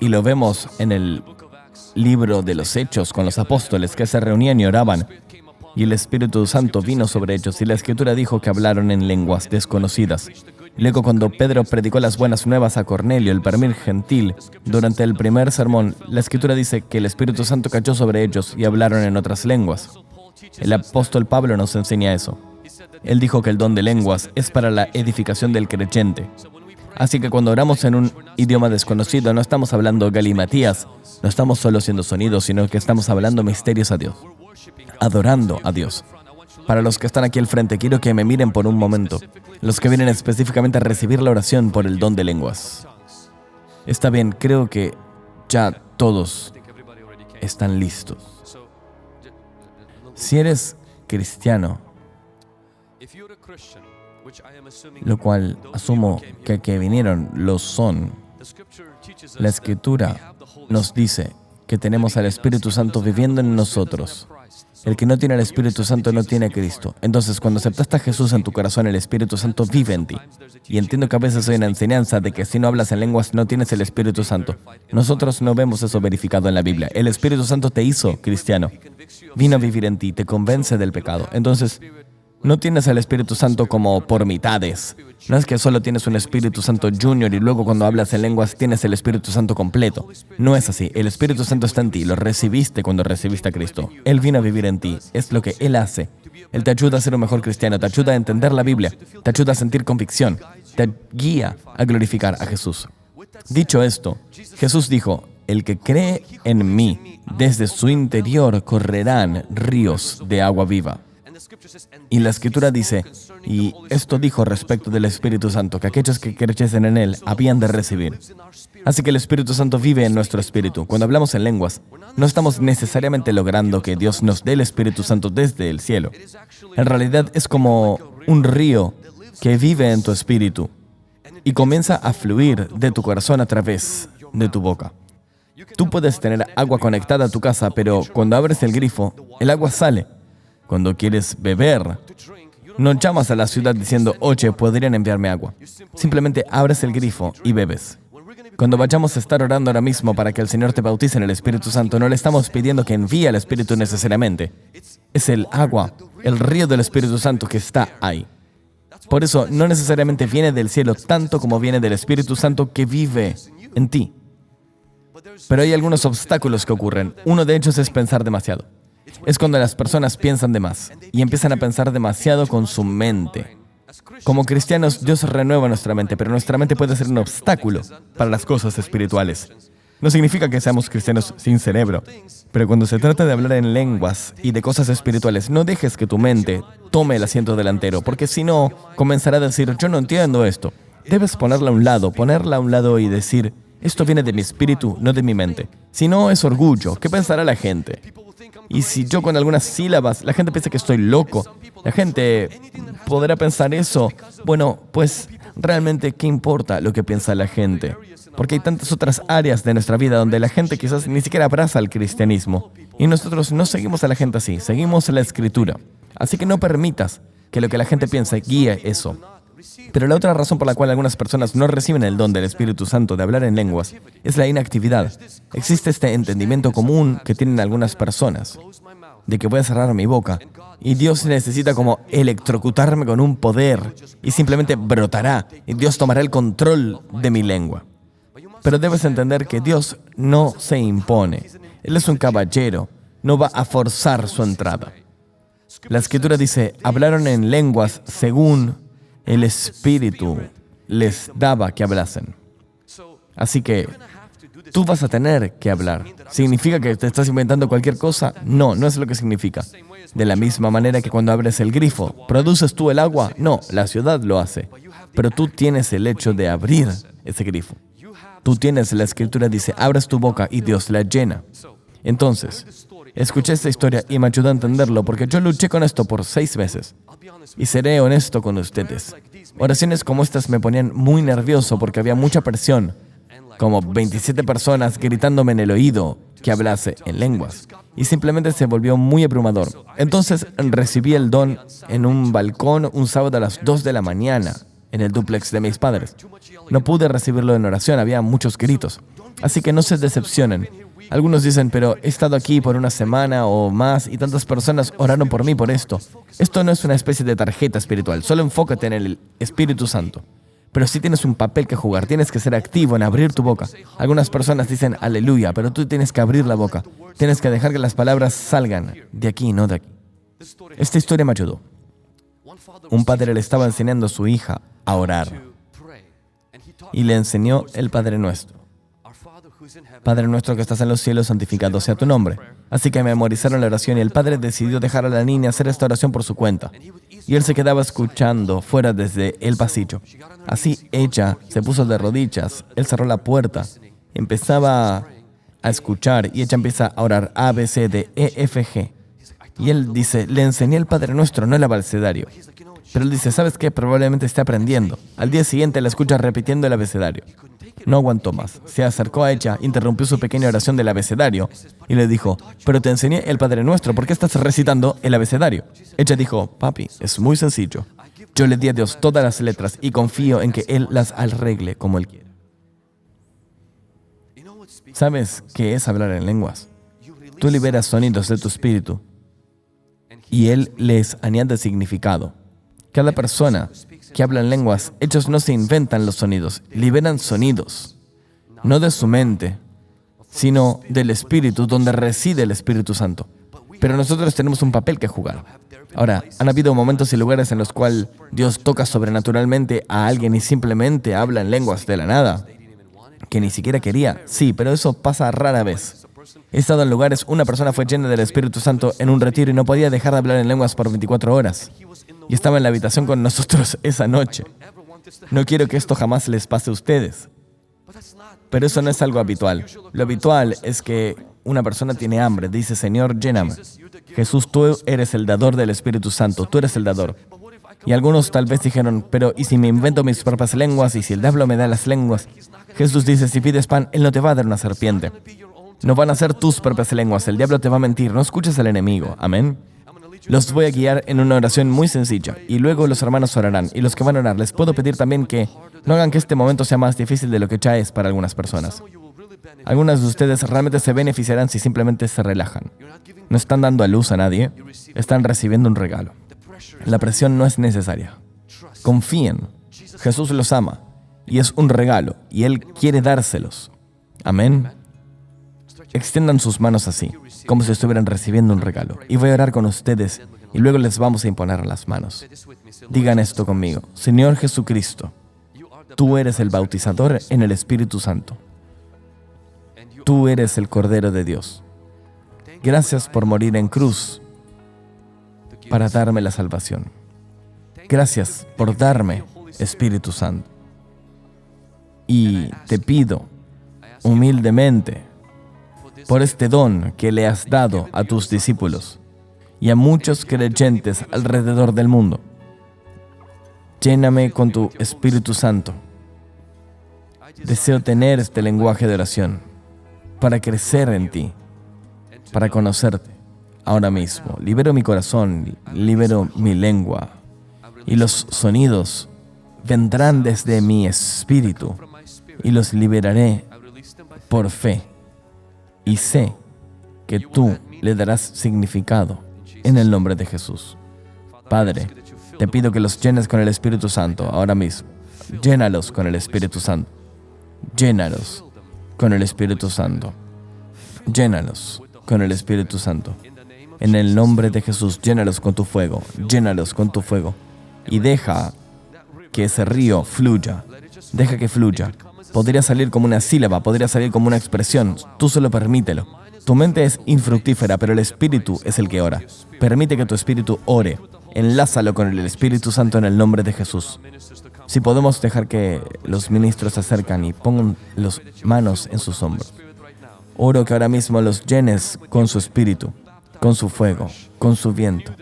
y lo vemos en el libro de los Hechos con los apóstoles que se reunían y oraban, y el Espíritu Santo vino sobre ellos, y la Escritura dijo que hablaron en lenguas desconocidas. Luego, cuando Pedro predicó las buenas nuevas a Cornelio, el primer gentil, durante el primer sermón, la Escritura dice que el Espíritu Santo cayó sobre ellos y hablaron en otras lenguas. El apóstol Pablo nos enseña eso. Él dijo que el don de lenguas es para la edificación del creyente. Así que cuando oramos en un idioma desconocido, no estamos hablando galimatías, no estamos solo haciendo sonidos, sino que estamos hablando misterios a Dios, adorando a Dios. Para los que están aquí al frente, quiero que me miren por un momento. Los que vienen específicamente a recibir la oración por el don de lenguas. Está bien, creo que ya todos están listos. Si eres cristiano, lo cual asumo que vinieron lo son, la Escritura nos dice que tenemos al Espíritu Santo viviendo en nosotros. El que no tiene el Espíritu Santo no tiene a Cristo. Entonces, cuando aceptaste a Jesús en tu corazón, el Espíritu Santo vive en ti. Y entiendo que a veces hay una enseñanza de que si no hablas en lenguas no tienes el Espíritu Santo. Nosotros no vemos eso verificado en la Biblia. El Espíritu Santo te hizo cristiano. Vino a vivir en ti, te convence del pecado. Entonces, no tienes el Espíritu Santo como por mitades. No es que solo tienes un Espíritu Santo Junior y luego cuando hablas en lenguas tienes el Espíritu Santo completo. No es así. El Espíritu Santo está en ti. Lo recibiste cuando recibiste a Cristo. Él vino a vivir en ti. Es lo que Él hace. Él te ayuda a ser un mejor cristiano. Te ayuda a entender la Biblia. Te ayuda a sentir convicción. Te guía a glorificar a Jesús. Dicho esto, Jesús dijo, el que cree en mí, desde su interior correrán ríos de agua viva. Y la Escritura dice, y esto dijo respecto del Espíritu Santo, que aquellos que creyesen en Él habían de recibir. Así que el Espíritu Santo vive en nuestro espíritu. Cuando hablamos en lenguas, no estamos necesariamente logrando que Dios nos dé el Espíritu Santo desde el cielo. En realidad es como un río que vive en tu espíritu y comienza a fluir de tu corazón a través de tu boca. Tú puedes tener agua conectada a tu casa, pero cuando abres el grifo, el agua sale. Cuando quieres beber, no llamas a la ciudad diciendo, oye, ¿podrían enviarme agua? Simplemente abres el grifo y bebes. Cuando vayamos a estar orando ahora mismo para que el Señor te bautice en el Espíritu Santo, no le estamos pidiendo que envíe al Espíritu necesariamente. Es el agua, el río del Espíritu Santo que está ahí. Por eso, no necesariamente viene del cielo tanto como viene del Espíritu Santo que vive en ti. Pero hay algunos obstáculos que ocurren. Uno de ellos es pensar demasiado. Es cuando las personas piensan de más y empiezan a pensar demasiado con su mente. Como cristianos, Dios renueva nuestra mente, pero nuestra mente puede ser un obstáculo para las cosas espirituales. No significa que seamos cristianos sin cerebro, pero cuando se trata de hablar en lenguas y de cosas espirituales, no dejes que tu mente tome el asiento delantero, porque si no, comenzará a decir, yo no entiendo esto. Debes ponerla a un lado y decir, esto viene de mi espíritu, no de mi mente. Si no, es orgullo. ¿Qué pensará la gente? Y si yo con algunas sílabas, la gente piensa que estoy loco. La gente podrá pensar eso. Bueno, pues realmente, ¿qué importa lo que piensa la gente? Porque hay tantas otras áreas de nuestra vida donde la gente quizás ni siquiera abraza el cristianismo. Y nosotros no seguimos a la gente así, seguimos la Escritura. Así que no permitas que lo que la gente piensa guíe eso. Pero la otra razón por la cual algunas personas no reciben el don del Espíritu Santo de hablar en lenguas es la inactividad. Existe este entendimiento común que tienen algunas personas, de que voy a cerrar mi boca y Dios necesita como electrocutarme con un poder y simplemente brotará y Dios tomará el control de mi lengua. Pero debes entender que Dios no se impone. Él es un caballero, no va a forzar su entrada. La Escritura dice, hablaron en lenguas según el Espíritu les daba que hablasen. Así que tú vas a tener que hablar. ¿Significa que te estás inventando cualquier cosa? No, no es lo que significa. De la misma manera que cuando abres el grifo, ¿produces tú el agua? No, la ciudad lo hace. Pero tú tienes el hecho de abrir ese grifo. Tú tienes, la Escritura dice, abres tu boca y Dios la llena. Entonces, escuché esta historia y me ayudó a entenderlo porque yo luché con esto por 6 meses. Y seré honesto con ustedes. Oraciones como estas me ponían muy nervioso porque había mucha presión. Como 27 personas gritándome en el oído que hablase en lenguas. Y simplemente se volvió muy abrumador. Entonces recibí el don en un balcón un sábado a las 2 de la mañana, en el dúplex de mis padres. No pude recibirlo en oración, había muchos gritos. Así que no se decepcionen. Algunos dicen, pero he estado aquí por una semana o más y tantas personas oraron por mí por esto. Esto no es una especie de tarjeta espiritual, solo enfócate en el Espíritu Santo. Pero sí tienes un papel que jugar, tienes que ser activo en abrir tu boca. Algunas personas dicen aleluya, pero tú tienes que abrir la boca. Tienes que dejar que las palabras salgan de aquí, no de aquí. Esta historia me ayudó. Un padre le estaba enseñando a su hija a orar y le enseñó el Padre Nuestro. Padre nuestro que estás en los cielos, santificado sea tu nombre. Así que memorizaron la oración y el padre decidió dejar a la niña hacer esta oración por su cuenta. Y él se quedaba escuchando fuera desde el pasillo. Así ella se puso de rodillas, él cerró la puerta, empezaba a escuchar y ella empieza a orar A, B, C, D, E, F, G. Y él dice, le enseñé el Padre Nuestro, no el abecedario. Pero él dice, ¿sabes qué? Probablemente esté aprendiendo. Al día siguiente la escucha repitiendo el abecedario. No aguantó más. Se acercó a ella, interrumpió su pequeña oración del abecedario y le dijo, pero te enseñé el Padre Nuestro, ¿por qué estás recitando el abecedario? Ella dijo, papi, es muy sencillo. Yo le di a Dios todas las letras y confío en que Él las arregle como Él quiere. ¿Sabes qué es hablar en lenguas? Tú liberas sonidos de tu espíritu y Él les añade significado. Cada persona que habla en lenguas, ellos no se inventan los sonidos, liberan sonidos, no de su mente, sino del Espíritu, donde reside el Espíritu Santo. Pero nosotros tenemos un papel que jugar. Ahora, han habido momentos y lugares en los cuales Dios toca sobrenaturalmente a alguien y simplemente habla en lenguas de la nada, que ni siquiera quería. Sí, pero eso pasa rara vez. He estado en lugares, una persona fue llena del Espíritu Santo en un retiro y no podía dejar de hablar en lenguas por 24 horas. Y estaba en la habitación con nosotros esa noche. No quiero que esto jamás les pase a ustedes. Pero eso no es algo habitual. Lo habitual es que una persona tiene hambre, dice, Señor, lléname. Jesús, tú eres el dador del Espíritu Santo, tú eres el dador. Y algunos tal vez dijeron, pero ¿y si me invento mis propias lenguas? ¿Y si el diablo me da las lenguas? Jesús dice, si pides pan, Él no te va a dar una serpiente. No van a ser tus propias lenguas, el diablo te va a mentir, no escuches al enemigo. Amén. Los voy a guiar en una oración muy sencilla, y luego los hermanos orarán, y los que van a orar, les puedo pedir también que no hagan que este momento sea más difícil de lo que ya es para algunas personas. Algunas de ustedes realmente se beneficiarán si simplemente se relajan. No están dando a luz a nadie, están recibiendo un regalo. La presión no es necesaria. Confíen. Jesús los ama y es un regalo y Él quiere dárselos. Amén. Extiendan sus manos así, como si estuvieran recibiendo un regalo. Y voy a orar con ustedes y luego les vamos a imponer las manos. Digan esto conmigo. Señor Jesucristo, tú eres el bautizador en el Espíritu Santo. Tú eres el Cordero de Dios. Gracias por morir en cruz para darme la salvación. Gracias por darme Espíritu Santo. Y te pido humildemente por este don que le has dado a tus discípulos y a muchos creyentes alrededor del mundo. Lléname con tu Espíritu Santo. Deseo tener este lenguaje de oración para crecer en ti, para conocerte. Ahora mismo, libero mi corazón, libero mi lengua, y los sonidos vendrán desde mi espíritu, y los liberaré por fe. Y sé que tú le darás significado en el nombre de Jesús. Padre, te pido que los llenes con el Espíritu Santo ahora mismo. Llénalos con el Espíritu Santo. Llénalos con el Espíritu Santo. Llénalos con el Espíritu Santo. En el nombre de Jesús, llénalos con tu fuego. Llénalos con tu fuego. Y deja que ese río fluya. Deja que fluya. Podría salir como una sílaba, podría salir como una expresión. Tú solo permítelo. Tu mente es infructífera, pero el Espíritu es el que ora. Permite que tu Espíritu ore. Enlázalo con el Espíritu Santo en el nombre de Jesús. Si podemos dejar que los ministros se acercan y pongan las manos en sus hombros. Oro que ahora mismo los llenes con su Espíritu, con su fuego, con su viento.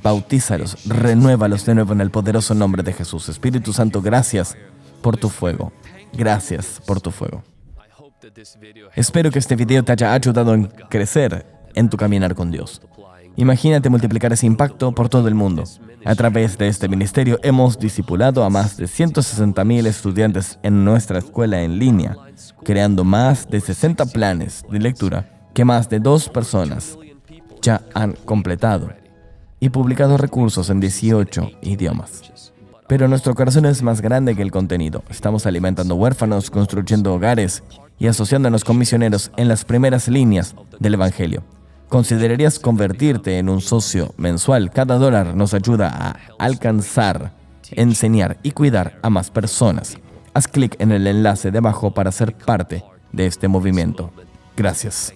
Bautízalos, renuévalos de nuevo en el poderoso nombre de Jesús. Espíritu Santo, gracias por tu fuego. Gracias por tu fuego. Espero que este video te haya ayudado a crecer en tu caminar con Dios. Imagínate multiplicar ese impacto por todo el mundo. A través de este ministerio hemos discipulado a más de 160,000 estudiantes en nuestra escuela en línea, creando más de 60 planes de lectura que más de 2 personas ya han completado y publicado recursos en 18 idiomas. Pero nuestro corazón es más grande que el contenido. Estamos alimentando huérfanos, construyendo hogares y asociándonos con misioneros en las primeras líneas del Evangelio. ¿Considerarías convertirte en un socio mensual? Cada dólar nos ayuda a alcanzar, enseñar y cuidar a más personas. Haz clic en el enlace de abajo para ser parte de este movimiento. Gracias.